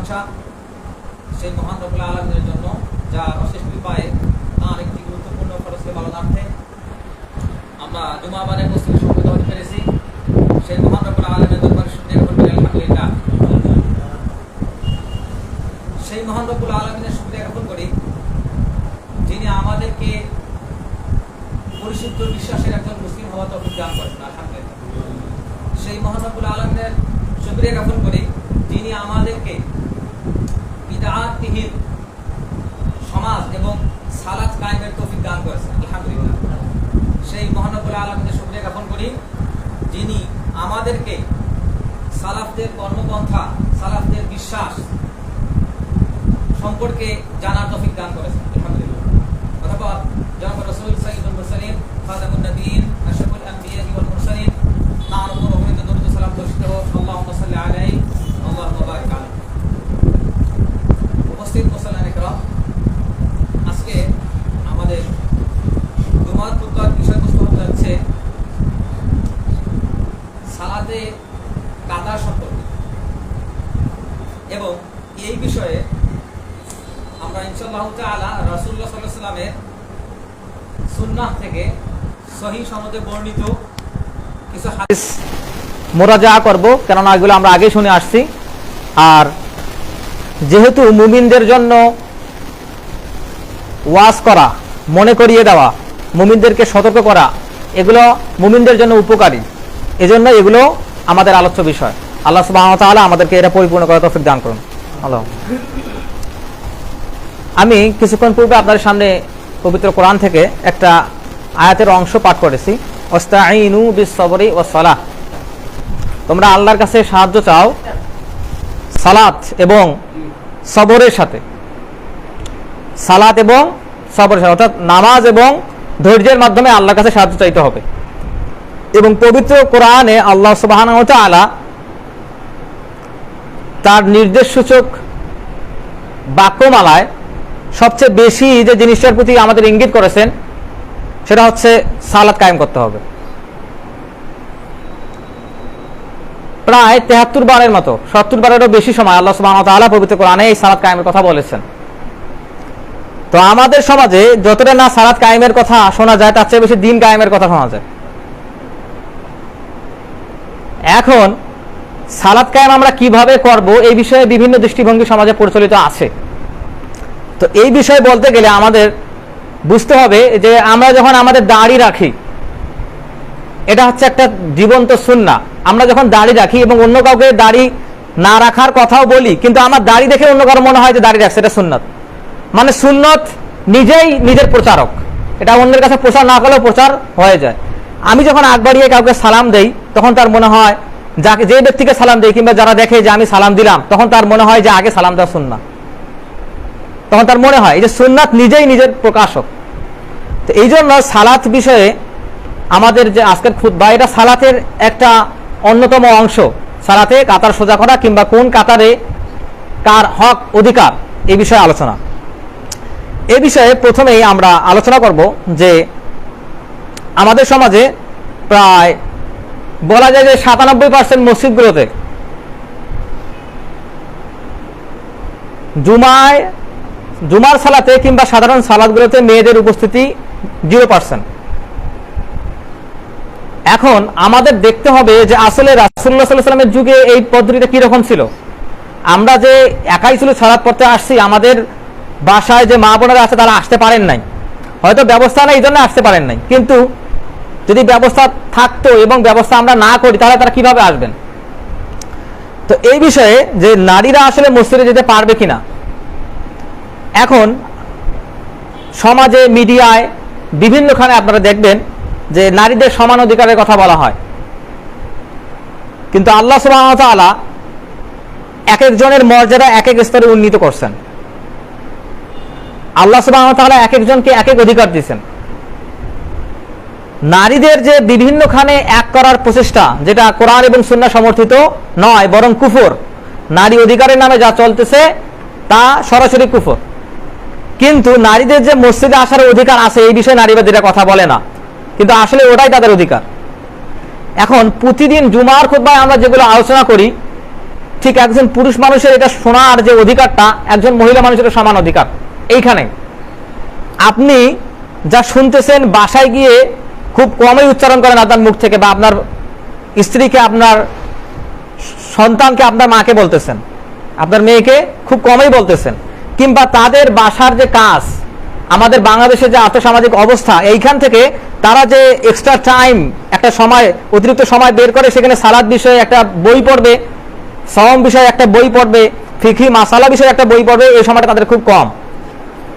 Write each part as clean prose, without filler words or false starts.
প্রশংসা সেই মহান রব্বুল আলামিনের জন্য, যার অশেষ কৃপায় তার একটি গুরুত্বপূর্ণ ফরজকে পালনার্থে আমরা জুমাবারে মসজিদে সমবেত হতে পেরেছি। সেই মহান রব্বুল আলামিনের দরবারে শুকরিয়া জ্ঞাপন করি, আলহামদুলিল্লাহ। সেই মহান রব্বুল আলামিনের শুকরিয়া জ্ঞাপন করি যিনি আমাদেরকে পরিশুদ্ধ বিশ্বাসের একজন মুসলিম হওয়া তৌফিক দান করেছেন, আলহামদুলিল্লাহ। সেই মহান রব্বুল আলামিনের শুকরিয়া জ্ঞাপন করি যিনি আমাদেরকে বিদআতবিহীন সমাজ এবং সালাত কায়েমের তৌফিক দান করেছেন, আলহামদুলিল্লাহ। সেই মহান রব্বুল আলামিনের শুকরিয়া জ্ঞাপন করি যিনি আমাদেরকে সালাফদের কর্মপন্থা, সালাফদের বিশ্বাস সম্পর্কে জানার তৌফিক দান করেছেন, আলহামদুলিল্লাহ। অথবা জনাব রাসূল সাইয়্যিদুল মুরসালিন খাতামুন নবিয়্যিন আশরাফুল আম্বিয়া ওয়াল মুরসালিন তার উপর অগণিত দরুদ ও সালাম বর্ষিত হোক। আল্লাহুম্মা সাল্লি আলাইহি আল্লাহুম্মা বারিক আলাইহি। উপস্থিত মুসল্লিয়ানে কিরাম, আজকে আমাদের জুমার খুতবার বিষয়বস্তু হতে যাচ্ছে সালাতে কাদা সম্পর্কে, এবং এই বিষয়ে আমরা ইনশাআল্লাহ তাআলা রাসূলুল্লাহ সাল্লাল্লাহু আলাইহি ওয়াসাল্লামের সুন্নাহ থেকে সহিহ সনদে বর্ণিত কিছু হাদিস মোরাজা করব, কেননা এগুলো আমরা আগে শুনে আসছি। আর যেহেতু মুমিনদের জন্য ওয়াজ করা, মনে করিয়ে দেওয়া, মুমিনদেরকে সতর্ক করা, এগুলো মুমিনদের জন্য উপকারী, এজন্য এগুলো আমাদের আলোচ্য বিষয়। আল্লাহ সুবহানাহু ওয়া তাআলা আমাদেরকে এটা পরিপূর্ণ করার তৌফিক দান করুন। হ্যালো, আমি কিছুক্ষণ পূর্বে আপনাদের সামনে পবিত্র কোরআন থেকে একটা আয়াতের অংশ পাঠ করেছি, ওয়াস্তাঈনু বিস-সাবরি ওয়াস-সালাহ। তোমরা আল্লাহর কাছে সাহায্য চাও সালাত এবং সবরের সাথে, সালাত এবং সবরের সাথে, অর্থাৎ নামাজ এবং ধৈর্যের মাধ্যমে আল্লাহর কাছে সাহায্য চাইতে হবে। এবং পবিত্র কোরআনে আল্লাহ সুবহানাহু ওয়া তাআলা তার নির্দেশ সূচক বাক্যমালায় সবচেয়ে বেশি যে জিনিসটার প্রতি আমাদের ইঙ্গিত করেছেন সেটা হচ্ছে সালাত কায়েম করতে হবে। প্রায় ৭৩ বারের মতো, ৭০ বারেরও বেশি সময় আল্লাহ সুবহানাহু ওয়া তাআলা পবিত্র কোরআনে এই সালাত কায়েমের কথা বলেছেন। তো আমাদের সমাজে যতটা না সালাত কায়েমের কথা শোনা যায়, তার চেয়ে বেশি দিন কায়েমের কথা শোনা যায়। এখন সালাত কায়েম আমরা কিভাবে করব, এই বিষয়ে বিভিন্ন দৃষ্টিভঙ্গি সমাজে প্রচলিত আছে। তো এই বিষয়ে বলতে গেলে আমাদের বুঝতে হবে যে আমরা যখন আমাদের দাড়ি রাখি, এটা হচ্ছে একটা জীবন্ত সুন্নাহ। আমরা যখন দাড়ি রাখি এবং অন্য কাউকে দাড়ি না রাখার কথাও বলি, কিন্তু আমার দাড়ি দেখে অন্য কারো মনে হয় যে দাড়ি রাখছে, এটা সুন্নাত। মানে সুন্নত নিজেই নিজের প্রচারক, এটা অন্যের কাছে প্রচার না করলেও প্রচার হয়ে যায়। আমি যখন আগ বাড়িয়ে কাউকে সালাম দেই, তখন তার মনে হয়, যাকে যে ব্যক্তিকে সালাম দেই কিংবা যারা দেখে যে আমি সালাম দিলাম, তখন তার মনে হয় যে আগে সালাম দেওয়া সুন্নাহ। তখন তার মনে হয় এই যে সুন্নাত নিজেই নিজের প্রকাশক। তো এই জন্য সালাত বিষয়ে আমাদের যে আজকের খুতবা, এটা সালাতের একটা অন্যতম অংশ। সালাতে কাতার সোজা করা কিংবা কোন কাতারে কার হক অধিকার, এই বিষয়ে আলোচনা। এই বিষয়ে প্রথমেই আমরা আলোচনা করব যে আমাদের সমাজে প্রায় বলা যায় যে ৯৭% মসজিদগুলোতে জুমার সালাতে কিংবা সাধারণ সালাতগুলোতে মেয়েদের উপস্থিতি 0%। এখন আমাদের দেখতে হবে যে আসলে রাসূলুল্লাহ সাল্লাল্লাহু আলাইহি ওয়াসাল্লামের যুগে এই পদ্ধতিটা কিরকম ছিল। আমরা যে একাই ছিল সালাত পড়তে আসছি, আমাদের বাসায় যে মা বোনেরা আছে তারা আসতে পারেন নাই, হয়তো ব্যবস্থা নেই, এই জন্য আসতে পারেন নাই। কিন্তু যদি ব্যবস্থা থাকতো এবং ব্যবস্থা আমরা না করি, তাহলে তারা কিভাবে আসবেন? তো এই বিষয়ে যে নারীরা আসলে মসজিদে যেতে পারবে কিনা, এখন সমাজে মিডিয়ায় বিভিন্নখানে আপনারা দেখবেন যে নারীদের সমান অধিকারের কথা বলা হয়, কিন্তু আল্লাহ সুবহানাহু ওয়া তাআলা এক একজনের মর্যাদা এক এক স্তরে উন্নীত করছেন। আল্লাহ সুবহানাহু ওয়া তাআলা এক একজনকে এক এক অধিকার দিয়েছেন। নারীদের যে বিভিন্নখানে এক করার প্রচেষ্টা, যেটা কোরআন এবং সুন্নাহ সমর্থিত নয়, বরং কুফর, নারী অধিকারের নামে যা চলতেছে তা সরাসরি কুফর। কিন্তু নারীদের যে মসজিদে আসার অধিকার আছে, এই বিষয়ে নারীবাদীরা কথা বলে না, কিন্তু আসলে ওটাই তাদের অধিকার। এখন প্রতিদিন জুমার খুতবায় আমরা যেগুলো আলোচনা করি, ঠিক একজন পুরুষ মানুষের এটা শোনার যে অধিকারটা একজন মহিলা মানুষের সমান অধিকার। এইখানে আপনি যা শুনতেছেন বাসায় গিয়ে খুব কমই উচ্চারণ করেন আপনার মুখ থেকে, বা আপনার স্ত্রীকে, আপনার সন্তানকে, আপনার মাকে বলতেছেন, আপনার মেয়েকে খুব কমই বলতেছেন। কিংবা তাদের বাসার যে কাজ, আমাদের বাংলাদেশের যে আর্থসামাজিক অবস্থা, এইখান থেকে তারা যে এক্সট্রা টাইম, একটা সময়, অতিরিক্ত সময় বের করে সেখানে সালাদ বিষয়ে একটা বই পড়বে, সওম বিষয়ে একটা বই পড়বে, ফিকহি মাসালা বিষয়ে একটা বই পড়বে, এই সময়টা তাদের খুব কম।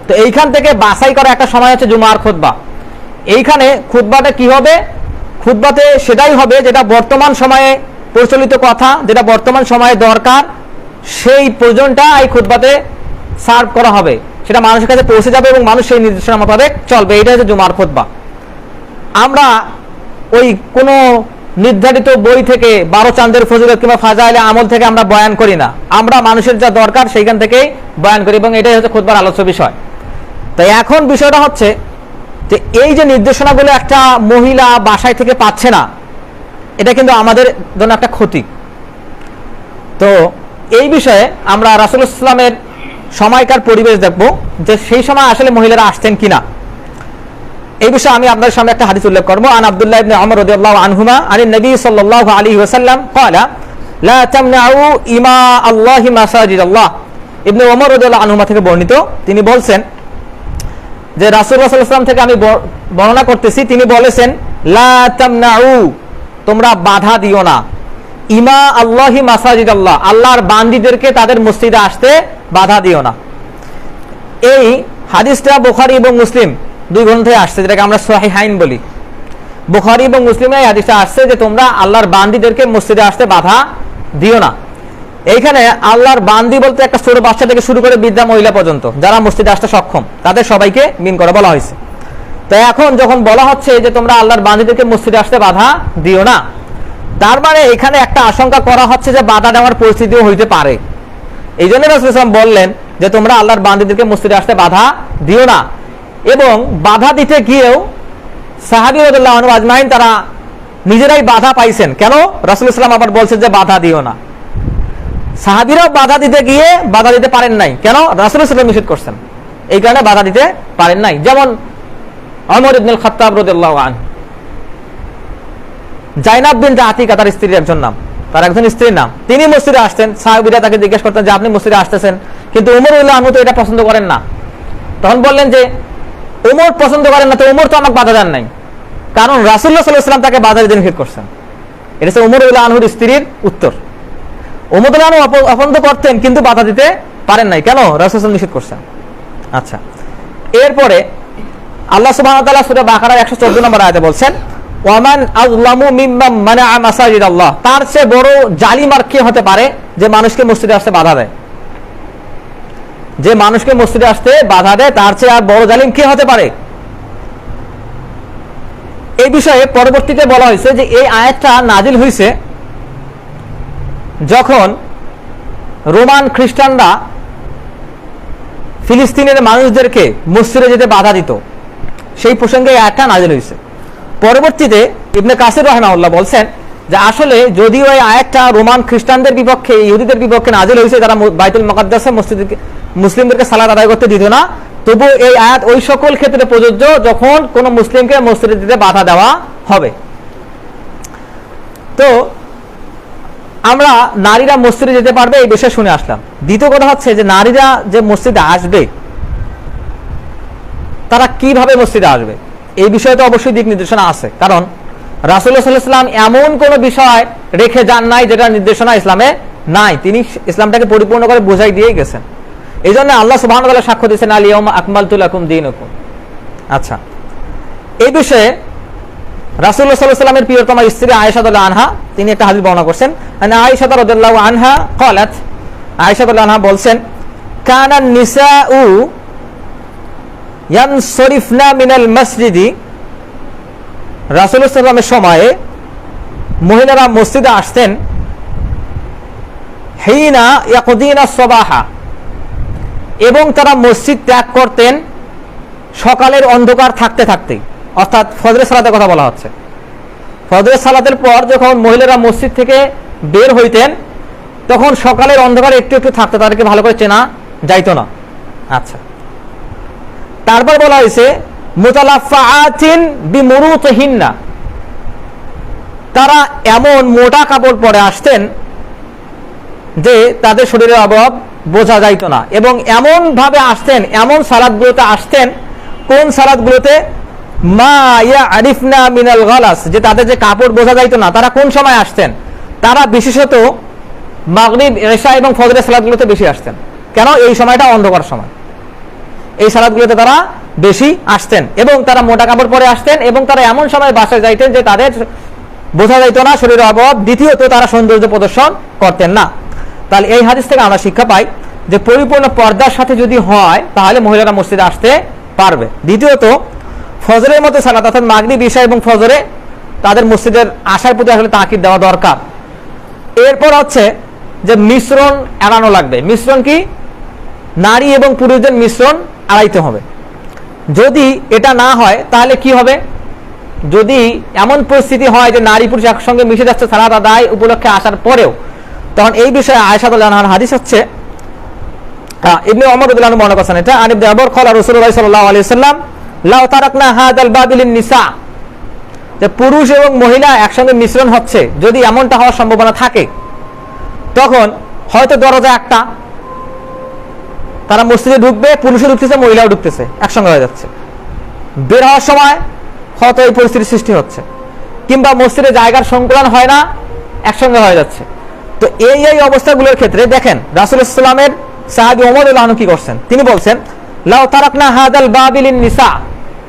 তো এইখান থেকে বাছাই করা একটা সময় হচ্ছে জুমার খুতবা। এইখানে খুতবাটা কি হবে? খুতবাতে সেটাই হবে যেটা বর্তমান সময়ে প্রচলিত কথা, যেটা বর্তমান সময়ে দরকার, সেই প্রয়োজনটা এই খুতবাতে সার্ভ করা হবে, সেটা মানুষের কাছে পৌঁছে যাবে এবং মানুষ সেই নির্দেশনা মোতাবেক চলবে। এটা হচ্ছে জুমার খুতবা। আমরা ওই কোনো নির্ধারিত বই থেকে 12 চাঁদের ফজিলত কিংবা ফাজাইলে আমল থেকে আমরা বয়ান করি না। আমরা মানুষের যা দরকার সেইখান থেকেই বয়ান করি, এবং এটাই হচ্ছে খুতবার আলোচ্য বিষয়। তাই এখন বিষয়টা হচ্ছে যে এই যে নির্দেশনাগুলো একটা মহিলা বাসায় থেকে পাচ্ছে না, এটা কিন্তু আমাদের জন্য একটা ক্ষতি। তো এই বিষয়ে আমরা রাসূলুল্লাহ সাল্লাল্লাহু আলাইহি ওয়াসাল্লামের সময়কার পরিবেশ দেখব যে সেই সময় আসলে মহিলারা আসতেন কিনা। এই বিষয়ে আমি আপনাদের সামনে একটা হাদিস উল্লেখ করব। আন আব্দুল্লাহ ইবনে ওমর রাদিয়াল্লাহু আনহুমা আনিন নবী সাল্লাল্লাহু আলাইহি ওয়াসাল্লাম ক্বালা লা তামনাউ ইমা আল্লাহি মাসাজিদাল্লাহ। ইবনে ওমর রাদিয়াল্লাহু আনহুমা থেকে বর্ণিত, তিনি বলছেন যে রাসূলুল্লাহ সাল্লাল্লাহু আলাইহি ওয়াসাল্লাম থেকে আমি বর্ণনা করতেছি, তিনি বলেছেন লা তামনাউ, তোমরা বাধা দিও না, ইমা আল্লাহি মাসাজিদাল্লাহ, আল্লাহর বান্দীদেরকে তাদের মসজিদে আসতে বাধা দিও না। এই হাদিসটা বুখারী এবং মুসলিম দুই গ্রন্থে আসছে, যেটাকে আমরা সহিহাইন বলি। বুখারী এবং মুসলিমে এই হাদিসটা আসছে যে তোমরা আল্লাহর বান্দীদেরকে মসজিদে আসতে বাধা দিও না। এইখানে আল্লাহর বান্দি বলতে একটা ছোট বাচ্চা থেকে শুরু করে বৃদ্ধা মহিলা পর্যন্ত যারা মসজিদে আসতে সক্ষম, তাদের সবাইকে মিন করে বলা হয়েছে। তো এখন যখন বলা হচ্ছে যে তোমরা আল্লাহর বান্দীদেরকে মসজিদে আসতে বাধা দিও না, তার মানে এখানে একটা আশঙ্কা করা হচ্ছে যে বাধা দেওয়ার পরিস্থিতিও হইতে পারে। এই জন্য রাসূলুল্লাহ সাল্লাল্লাহু আলাইহি ওয়াসাল্লাম বললেন যে তোমরা আল্লাহর বান্দীদেরকে মসজিদে আসতে বাধা দিও না। এবং বাধা দিতে গিয়েও সাহাবী রাদিয়াল্লাহু আনহু আজমাইন তারা নিজেরাই বাধা পাইছেন। কেন? রাসূলুল্লাহ সাল্লাল্লাহু আলাইহি ওয়াসাল্লাম আবার বলছেন যে বাধা দিও না। সাহাবীরাও বাধা দিতে গিয়ে বাধা দিতে পারেন নাই। কেন? রাসূলুল্লাহ সাল্লাল্লাহু আলাইহি ওয়াসাল্লাম নিষেধ করছেন, এই কারণে বাধা দিতে পারেন নাই। যেমন ওমর ইবনুল খাত্তাব রাদিয়াল্লাহু আনহু, জাইনাব বিনতে আতিকা তার স্ত্রীর একজন নাম, তার একজন স্ত্রীর নাম, তিনি মসজিদে আসতেন। সাহাবীরা তাকে জিজ্ঞেস করতেন যে আপনি মসজিদে আসতেছেন, কিন্তু ওমর রাদিয়াল্লাহু আনহু তো এটা পছন্দ করেন না। তখন বললেন যে ওমর পছন্দ করেন না, তো ওমর তো আমাকে বাধা দেন নাই, কারণ রাসূলুল্লাহ সাল্লাল্লাহু আলাইহি ওয়াসাল্লাম তাকে বাধা দিতে নিষেধ করছেন। এটা হচ্ছে ওমর রাদিয়াল্লাহু আনহুর স্ত্রীর উত্তর। ওমর রাদিয়াল্লাহু আনহু অপছন্দ করতেন কিন্তু বাধা দিতে পারেন নাই, কেন? রাসূলুল্লাহ সাল্লাল্লাহু আলাইহি ওয়াসাল্লাম নিষেধ করছেন। আচ্ছা, এরপরে আল্লাহ সুবহানাহু ওয়া তাআলা সূরা বাকারার 114 নম্বর আয়াতে বলছেন ওয়ামান আযলামু মিম্মান মানাআ মাসাজিদাল্লাহ, তার চেয়ে বড় জালিম আর কে হতে পারে যে মানুষকে মসজিদে আসতে বাধা দেয়? যে মানুষকে মসজিদে আসতে বাধা দেয় তার চেয়ে আর বড় জালিম কে হতে পারে? এই বিষয়ে পরবর্তীতে বলা হয়েছে যে এই আয়াতটা নাজিল হয়েছে যখন রোমান খ্রিস্টানরা ফিলিস্তিনের মানুষদেরকে মসজিদে যেতে বাধা দিত, সেই প্রসঙ্গে এই আয়াতটা নাজিল হয়েছে। পরবর্তীতে ইবনে কাসির রাহিমাহুল্লাহ বলছেন যে আসলে যদিও এই আয়াতটা রোমান খ্রিস্টানদের বিপক্ষে, ইহুদিদের বিপক্ষে নাজিল হয়েছে, যারা বাইতুল মুকাদ্দাসে মুসলিমদেরকে সালাত আদায় করতে দিত না, তবু এই আয়াত ওই সকল ক্ষেত্রে প্রযোজ্য যখন কোন মুসলিমকে মসজিদে যেতে বাধা দেওয়া হবে। তো আমরা নারীরা মসজিদে যেতে পারবে এই বিষয়ে শুনে আসলাম। দ্বিতীয় কথা হচ্ছে যে নারীরা যে মসজিদে আসবে তারা কিভাবে মসজিদে আসবে, এই বিষয়ে তো অবশ্যই দিক নির্দেশনা আছে। কারণ রাসূলুল্লাহ সাল্লাল্লাহু আলাইহি ওয়াসাল্লাম এমন কোন বিষয় রেখে যান নাই যেটা নির্দেশনা ইসলামে নাই, তিনি ইসলামটাকে পরিপূর্ণ করে বোঝাই দিয়ে গেছেন। এই জন্য আল্লাহ সুবহানাহু ওয়া তাআলা সাক্ষ্য দিয়েছেন আল ইয়াউমা আকমালতু লাকুম দীনাকুম। আচ্ছা, এই বিষয়ে রাসূলুল্লাহ সাল্লাল্লাহু আলাইহি ওয়াসাল্লামের প্রিয়তমা স্ত্রী আয়েশা রাদিয়াল্লাহু আনহা তিনি একটা হাদিস বর্ণনা করছেন। আয়েশা রাদিয়াল্লাহু আনহা ক্বালাত, আয়েশা রাদিয়াল্লাহু আনহা বলছেন কানান নিসাউ ইয়ানসরিফনা মিনাল মসজিদি, রাসূলুল্লাহ সাল্লাল্লাহু আলাইহি ওয়াসাল্লামের সময়ে মহিলারা মসজিদে আসতেন হিনা ইয়াকদিনা সাবাহা, এবং তারা মসজিদ ত্যাগ করতেন সকালের অন্ধকার থাকতে থাকতে, অর্থাৎ ফজরের সালাতের কথা বলা হচ্ছে। ফজরের সালাতের পর যখন মহিলারা মসজিদ থেকে বের হইতেন তখন সকালের অন্ধকার একটু একটু থাকতো, তাদেরকে ভালো করে চেনা যাইতো না। আচ্ছা, তারপর বলা হয়েছে মুতালাফফাআতিন বিমুরুতিহিন্না, তারা এমন মোটা কাপড় পরে আসতেন যে তাদের শরীরের অভাব বোঝা যাইতো না, এবং এমন ভাবে আসতেন, এমন সালাতগুলোতে আসতেন, কোন সালাতগুলোতে মা ইয়ারিফনা মিনাল গালাস, যে তাদের যে কাপড় বোঝা যাইতো না, তারা কোন সময় আসতেন? তারা বিশেষত মাগরিব, ইশা এবং ফজরের সালাতগুলোতে বেশি আসতেন। কেন? এই সময়টা অন্ধকার সময়, এই সালাতগুলোতে তারা বেশি আসতেন, এবং তারা মোটা কাপড় পরে আসতেন, এবং তারা এমন সময় বাসায় যাইতেন যে তাদের বোঝা যাইতো না শরীরের অভাব। দ্বিতীয়ত, তারা সৌন্দর্য প্রদর্শন করতেন না। তাহলে এই হাদিস থেকে আমরা শিক্ষা পাই যে পরিপূর্ণ পর্দার সাথে যদি হয় তাহলে মহিলারা মসজিদে আসতে পারবে। দ্বিতীয়ত, ফজরের মতো সালাত অর্থাৎ মাগরিব, ইশা এবং ফজরে তাদের মসজিদের আসার প্রতি আসলে তাকিদ দেওয়া দরকার। এরপর হচ্ছে যে মিশ্রণ এড়ানো লাগবে। মিশ্রণ কি? নারী এবং পুরুষদের মিশ্রণ এড়াইতে হবে। যদি এটা না হয় তাহলে কি হবে? যদি এমন পরিস্থিতি হয় যে নারী পুরুষ একসঙ্গে মিশে যাচ্ছে সালাত আদায় উপলক্ষে আসার পরেও, তখন এই বিষয়ে আয়েশা রাদিয়াল্লাহু আনহার হাদিস হচ্ছে, ইবনে ওমর রাদিয়াল্লাহু আনহু বর্ণনা করেছেন এটা, আন ইবনে আবর ক্বালা রাসূলুল্লাহ সাল্লাল্লাহু আলাইহি ওয়াসাল্লাম লাউ তারাকনা হাদাল বাবিলিন নিসা, যে পুরুষ এবং মহিলা একসঙ্গে মিশ্রণ হচ্ছে, যদি এমনটা হওয়ার সম্ভাবনা থাকে, তখন হয়তো দরজা একটা, তারা মসজিদে ঢুকবে, পুরুষও ঢুকতেছে মহিলাও ঢুকতেছে, একসঙ্গে হয়ে যাচ্ছে। বের হওয়ার সময় হয়তো এই পরিস্থিতির সৃষ্টি হচ্ছে, কিংবা মসজিদে জায়গার সংকুলন হয় না, একসঙ্গে হয়ে যাচ্ছে। তো এই অবস্থাগুলোর ক্ষেত্রে দেখেন রাসূলুল্লাহ সাল্লাল্লাহু আলাইহি ওয়াসাল্লামের সাহাবী ওমর রাদিয়াল্লাহু আনহু কি করছেন? তিনি বলছেন লাউ তারাকনা হাদাল বাবিলিন নিসা,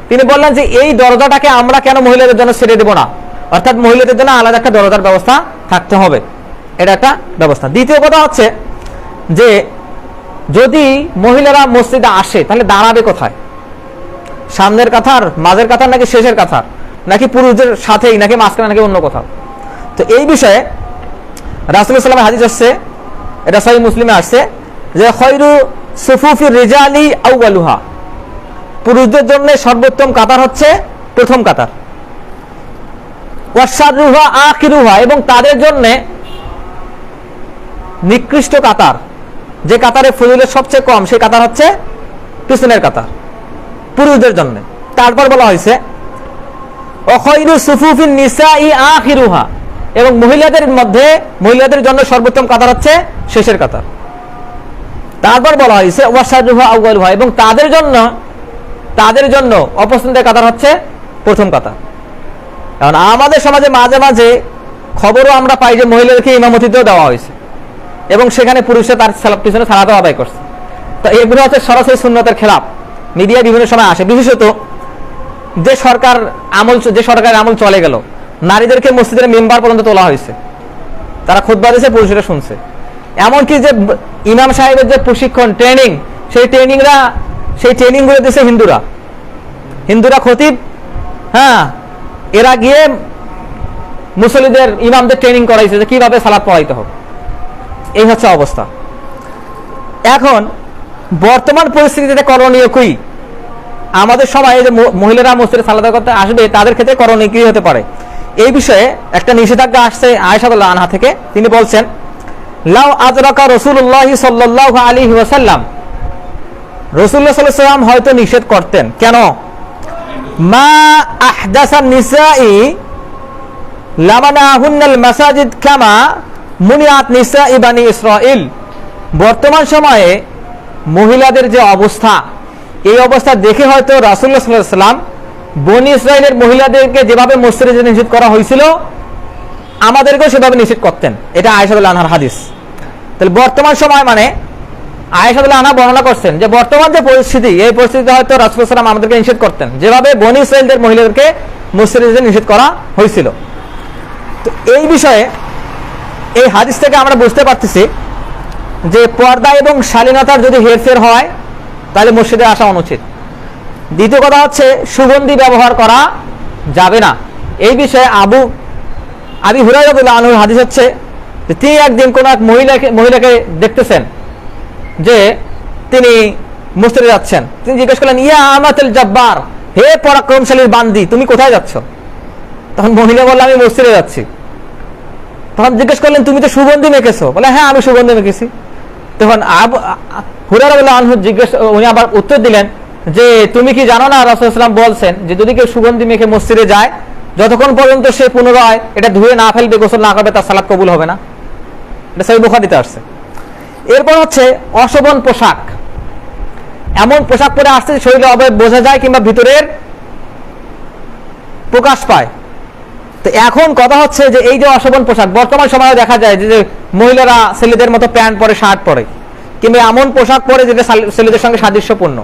তিনি বললেন যে এই দরজাটাকে আমরা কেন মহিলাদের জন্য ছেড়ে দেব না, অর্থাৎ মহিলাদের জন্য আলাদা একটা দরজার ব্যবস্থা থাকতে হবে, এটা একটা ব্যবস্থা। দ্বিতীয় কথা হচ্ছে যে যদি মহিলারা মসজিদে আসে তাহলে দাঁড়াবে কোথায়? সামনের কাতার, মাঝের কাতার, নাকি শেষের কাতার, নাকি পুরুষদের সাথেই, নাকি মাঝখানে, নাকি অন্য কোথাও? তো এই বিষয়ে রাসূলুল্লাহ সাল্লাল্লাহু আলাইহি ওয়াসাল্লামের হাদিস আসছে, এটা সহিহ মুসলিমে আসছে যে খায়রু সুফুফির রিজালি আউয়ালুহা, পুরুষদের জন্য সর্বোত্তম কাতার হচ্ছে প্রথম কাতার, ওয়াশাররুহা আখিরুহা, এবং তাদের জন্য নিকৃষ্ট কাতার, যে কাতারের ফজিলত সবচেয়ে কম, সেই কাতার হচ্ছে পিছনের কাতার পুরুষদের জন্য। তারপর বলা হয়েছে অখায়রু সুফুফিন নিসাই আখিরুহা, এবং মহিলাদের মধ্যে, মহিলাদের জন্য সর্বোত্তম কাতার হচ্ছে শেষের কাতার। তারপর বলা হয়েছে ওয়াশাররুহা আউয়ালুহা, এবং তাদের জন্য অপছন্দের কাতার হচ্ছে প্রথম কাতার। কারণ আমাদের সমাজে মাঝে মাঝে খবরও আমরা পাই যে মহিলাদেরকে ইমামতিতেও দেওয়া হয়েছে, এবং সেখানে পুরুষরা তার পিছনে সালাতও আদায় করছে। তো এগুলো হচ্ছে সরাসরি সুন্নতের খেলাফ। মিডিয়া বিভিন্ন সময় আসে, বিশেষত যে সরকার আমল চলে গেল, নারীদেরকে মসজিদের মেম্বার পর্যন্ত তোলা হয়েছে, তারা খুতবা দিয়েছে, পুরুষরা শুনছে। এমনকি যে ইমাম সাহেবের যে প্রশিক্ষণ, ট্রেনিং, সেই ট্রেনিংগুলো দিয়েছে হিন্দুরা খতিব, হ্যাঁ, এরা গিয়ে মুসল্লিদের, ইমামদের ট্রেনিং করাইছে যে কিভাবে সালাত পড়াইতে হবে। এই হচ্ছে অবস্থা। এখন বর্তমান পরিস্থিতিতে করণীয় কি? আমাদের সময় যে মহিলারা মসজিদে সালাত করতে আসবে, তাদের ক্ষেত্রে করণীয় কি হতে পারে? এই বিষয়ে একটা নিষেধাজ্ঞা আসছে আয়েশা রাদিয়াল্লাহু আনহা থেকে। তিনি বলছেন লাউ আযরাকা রাসূলুল্লাহ সাল্লাল্লাহু আলাইহি ওয়াসাল্লাম, রাসূলুল্লাহ সাল্লাল্লাহু আলাইহি ওয়াসাল্লাম হয়তো নিষেধ করতেন। কেন? মা আহদাসান নিসাই লামানাহুন্নাল মাসাজিদ কামা মুনিয়াত নিসাই বানি ইসরাইল। বর্তমান সময়ে মহিলাদের যে অবস্থা, এই অবস্থা দেখে হয়তো রাসূলুল্লাহ সাল্লাল্লাহু আলাইহি ওয়াসাল্লাম বনি ইসরাইলের মহিলাদেরকে যেভাবে মসজিদে নিষেধ করা হয়েছিল, আমাদেরকেও সেভাবে নিষেধ করতেন। এটা আয়েশা রাদিয়াল্লাহু আনহার হাদিস। তাহলে বর্তমান সময় মানে আয়েশা রাদিয়াল্লাহু আনহা বর্ণনা করছেন যে বর্তমান যে পরিস্থিতি, এই পরিস্থিতিতে হয়তো রাসূলুল্লাহ সাল্লাল্লাহু আলাইহি ওয়াসাল্লাম আমাদেরকে নিষেধ করতেন, যেভাবে বনি ইসরাইলদের মহিলাদেরকে মসজিদে নিষেধ করা হয়েছিল। তো এই বিষয়ে এই হাদিস থেকে আমরা বুঝতে পারতেছি যে পর্দা এবং শালীনতার যদি হেরফের হয় তাহলে মসজিদে আসা অনুচিত। দ্বিতীয় কথা হচ্ছে সুগন্ধি ব্যবহার করা যাবে না। এই বিষয়ে আবু হুরায়রা রাদিয়াল্লাহু আনহুর হাদিস হচ্ছে যে তিনি একদিন কোন এক মহিলাকে দেখতেছেন যে তিনি মসজিদে যাচ্ছেন। তিনি জিজ্ঞেস করলেন, ইয়া আমাতুল জব্বার, হে পরাক্রমশালীর বান্দি, তুমি কোথায় যাচ্ছ? তখন মহিলা বলল, আমি মসজিদে যাচ্ছি। তখন জিজ্ঞেস করলেন তুমি তো সুগন্ধি মেখেছো, বলে হ্যাঁ আমি সুগন্ধি মেখেছি। তখন হুরায়রা রাদিয়াল্লাহু আনহু উনি আবার উত্তর দিলেন যে তুমি কি জানো না রাসূলুল্লাহ সাল্লাল্লাহু আলাইহি ওয়াসাল্লাম বলছেন যে যদি কেউ সুগন্ধি মেখে মসজিদে যায় যতক্ষণ পর্যন্ত সে পুনরায় এটা ধুয়ে না ফেলবে, গোসল না করবে, তার সালাত কবুল হবে না। এটা সহিহ বুখারীতে আসছে। এরপর হচ্ছে অশোভন পোশাক, এমন পোশাক পরে আসছে শরীরে অবয়ব বোঝা যায় কিংবা ভিতরের প্রকাশ পায়। তো এখন কথা হচ্ছে যে এই যে অশোভন পোশাক বর্তমান সময়ে দেখা যায় যে মহিলারা ছেলেদের মতো প্যান্ট পরে, শার্ট পরে, কিংবা এমন পোশাক পরে যেটা ছেলেদের সঙ্গে সাদৃশ্যপূর্ণ,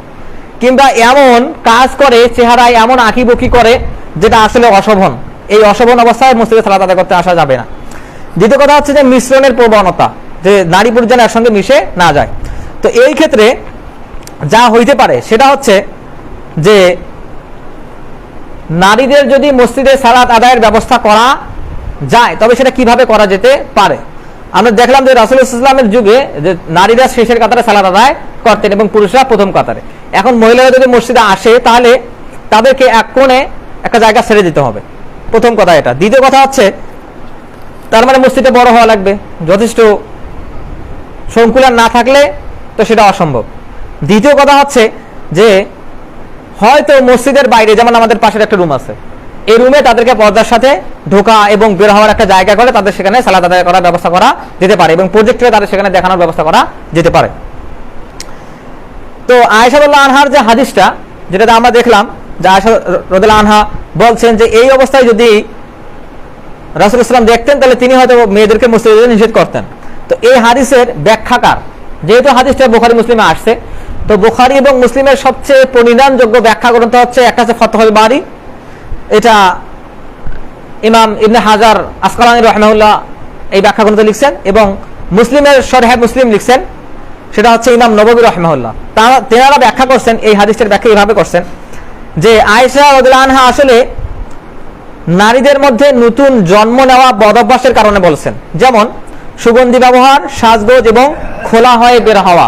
কিংবা এমন কাজ করে চেহারায় এমন আঁকিবুকি করে যেটা আসলে অশোভন। এই অশোভন অবস্থায় মসজিদে সালাত আদায় করতে আসা যাবে না। দ্বিতীয় কথা হচ্ছে যে মিশ্রণের প্রবণতা, যে নারী পুরুষ যেন একসঙ্গে মিশে না যায়। তো এই ক্ষেত্রে যা হইতে পারে সেটা হচ্ছে যে নারীদের যদি মসজিদে সালাত আদায়ের ব্যবস্থা করা যায় তবে সেটা কিভাবে করা যেতে পারে। আমরা দেখলাম যে রাসূলুল্লাহ সাল্লাল্লাহু আলাইহি ওয়াসাল্লামের যুগে যে নারীরা শেষের কাতারে সালাত আদায় করতেন এবং পুরুষরা প্রথম কাতারে। এখন মহিলারা যদি মসজিদে আসে তাহলে তাদেরকে এক কোণে একটা জায়গা ছেড়ে দিতে হবে, প্রথম কথা এটা। দ্বিতীয় কথা হচ্ছে তার মানে মসজিদটা বড় হওয়া লাগবে, যথেষ্ট সংকুলান না থাকলে তো সেটা অসম্ভব। দ্বিতীয় কথা হচ্ছে যে হয়তো মসজিদের বাইরে, যেমন আমাদের পাশের একটা রুম আছে, এই রুমে তাদেরকে পর্দার সাথে ঢোকা এবং বের হওয়ার একটা জায়গা করে তাদের সেখানে সালাত আদায় করার ব্যবস্থা করা যেতে পারে এবং প্রজেক্টরে তাদের সেখানে দেখানোর ব্যবস্থা করা যেতে পারে। তো আয়েশা রাদিয়াল্লাহু আনহার যে হাদিসটা, যেটাতে আমরা দেখলাম যে আয়েশা রাদিয়াল্লাহু আনহা বলছেন যে এই অবস্থায় যদি রাসূলুল্লাহ সাল্লাল্লাহু আলাইহি ওয়াসাল্লাম দেখতেন তাহলে তিনি হয়তো মেয়েদেরকে মসজিদে নিষেধ করতেন। তো এই হাদিসের ব্যাখ্যাকার, যেহেতু হাদিসটা বুখারী মুসলিমে আসছে, তো বুখারী এবং মুসলিমের সবচেয়ে পরিণামযোগ্য ব্যাখ্যা গ্রন্থ হচ্ছে একটা হচ্ছে ফাতহুল বারী, এটা ইমাম ইবনে হাজার আসকালানী রাহিমাহুল্লাহ এই ব্যাখ্যা গ্রন্থ লিখছেন, এবং মুসলিমের শরহ মুসলিম লিখছেন, সেটা হচ্ছে ইমাম নববী রাহিমাহুল্লাহ। তেনারা ব্যাখ্যা করছেন, এই হাদিসের ব্যাখ্যা এইভাবে করছেন যে আয়েশা রাদিয়াল্লাহু আনহা আসলে নারীদের মধ্যে নতুন জন্ম নেওয়া বদভ্যাসের কারণে বলছেন, যেমন সুগন্ধি ব্যবহার, সাজগোজ এবং খোলা হয়ে বের হওয়া,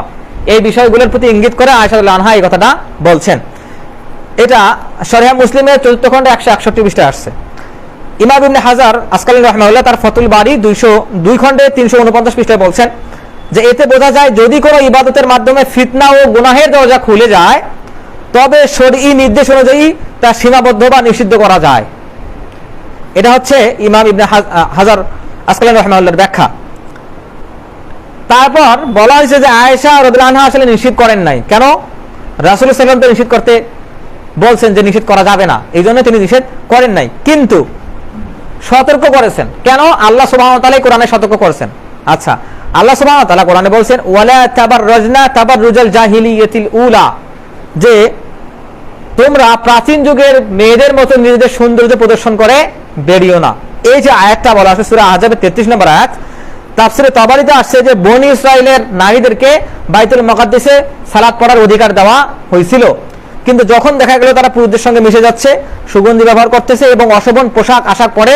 এই বিষয়গুলোর প্রতি ইঙ্গিত করে আয়েশা রাদিয়াল্লাহু আনহা এই কথাটা বলছেন। এটা শরহ মুসলিমের ৪র্থ খণ্ডে ১৬১ পৃষ্ঠায় আসছে। ইমাম ইবনে হাজার আসকালানী রাহিমাহুল্লাহ তার ফাতুল বারী ২০২ খণ্ডে ৩৪৯ পৃষ্ঠায় বলছেন যে এতে বোঝা যায় যদি কোনো ইবাদতের মাধ্যমে ফিতনা ও গুনাহের দরজা খুলে যায় তবে শরঈ নির্দেশ অনুযায়ী তা সীমাবদ্ধ বা নিষিদ্ধ করা যায়। এটা হচ্ছে ইমাম ইবনে হাজার আসকালানী রাহিমাহুল্লাহর ব্যাখ্যা। তারপর বলা হয়েছে যে আয়েশা রাদিয়াল্লাহু আনহা আসলে নিষিদ্ধ করেন নাই, কেন? রাসূলুল্লাহ সাল্লাল্লাহু আলাইহি ওয়াসাল্লাম তো নিষিদ্ধ করতে বলছেন যে নিষিদ্ধ করা যাবে না, এই জন্য তিনি নিষেধ করেন নাই, কিন্তু সতর্ক করেছেন। কেন? আল্লাহ সুবহানাহু ওয়া তাআলা কোরআনে সতর্ক করেছেন। আচ্ছা, আল্লাহ সুবহানাহু ওয়া তাআলা কোরআনে বলছেন ওয়ালা তাবাররাজনা তাবাররুজাল জাহিলিয়াতিল উলা, যে তোমরা প্রাচীন যুগের মেয়েদের মতো নিজেদের সৌন্দর্য প্রদর্শন করে বেরিও না। এই যে আয়াতটা বলা আছে সূরা আহজাবের ৩৩ নম্বর আয়াত, তাফসীরে তাবারিতে আসছে যে বনী ইসরাইলের নারীদেরকে বাইতুল মুকাদ্দাসে সালাত পড়ার অধিকার দেওয়া হয়েছিল, কিন্তু যখন দেখা গেল তারা পুরুষদের সঙ্গে মিশে যাচ্ছে, সুগন্ধি ব্যবহার করতেছে এবং অশোভন পোশাক আসার পরে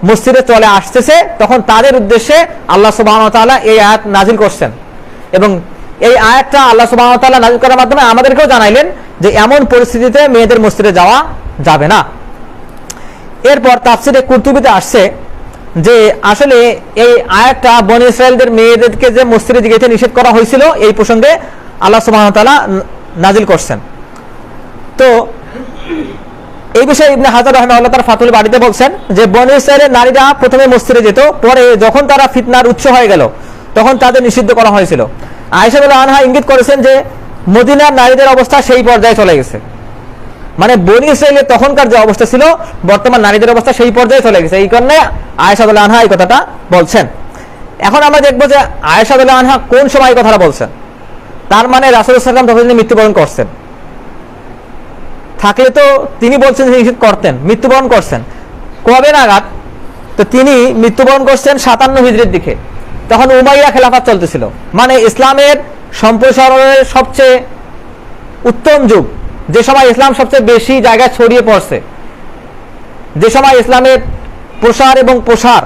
মসজিদে চলে আসতেছে, তখন তাদের উদ্দেশ্যে আল্লাহ সুবহানাহু ওয়া তাআলা এই আয়াত নাজিল করছেন। এবং এই আয়াতটা আল্লাহ সুবহানাহু ওয়া তাআলা নাজিল করার মাধ্যমে আমাদেরকেও জানাইলেন যে এমন পরিস্থিতিতে মেয়েদের মসজিদে যাওয়া যাবে না। এরপর তাফসীরে কুরতুবীতে আসছে যে আসলে এই আয়াতটা বনী ইসরাইলদের মেয়েদেরকে যে মসজিদে যেতে নিষেধ করা হয়েছিল এই প্রসঙ্গে আল্লাহ সুবহানাহু ওয়া তাআলা নাজিল করছেন। তো এই বিষয়ে ইবনে হাজার রাহিমাহুল্লাহ তার ফাতুল বারীতে বলছেন যে বনী ইসরাইলের নারীরা প্রথমে মসজিদে যেত, পরে যখন তারা ফিতনার উৎস হয়ে গেল তখন তাদের নিষিদ্ধ করা হয়েছিল। আয়েশা রাদিয়াল্লাহু আনহা ইঙ্গিত করেছেন যে মদিনার নারীদের অবস্থা সেই পর্যায়ে চলে গেছে, মানে বনী ইসরাইলের তখনকার যে অবস্থা ছিল বর্তমান নারীদের অবস্থা সেই পর্যায়ে চলে গেছে, এই কারণে আয়েশা রাদিয়াল্লাহু আনহা এই কথাটা বলছেন। এখন আমরা দেখবো যে আয়েশা রাদিয়াল্লাহু আনহা কোন সময় এই কথাটা বলছেন। তার মানে রাসূলুল্লাহ সাল্লাল্লাহু আলাইহি ওয়াসাল্লাম তখন তিনি মৃত্যুবরণ করছেন, থাকলে তো তিনি বলছেন যে নিষেধ করতেন, মৃত্যুবরণ করছেন কবে নাগাদ? তো তিনি মৃত্যুবরণ করছেন ৫৭ হিজরির দিকে, তখন উমাইয়া খেলাফত চলতেছিল, মানে ইসলামের সম্প্রসারণের সবচেয়ে উত্তম যুগ, যে সময় ইসলাম সবচেয়ে বেশি জায়গায় ছড়িয়ে পড়ছে, যে সময় ইসলামের প্রসার এবং প্রসার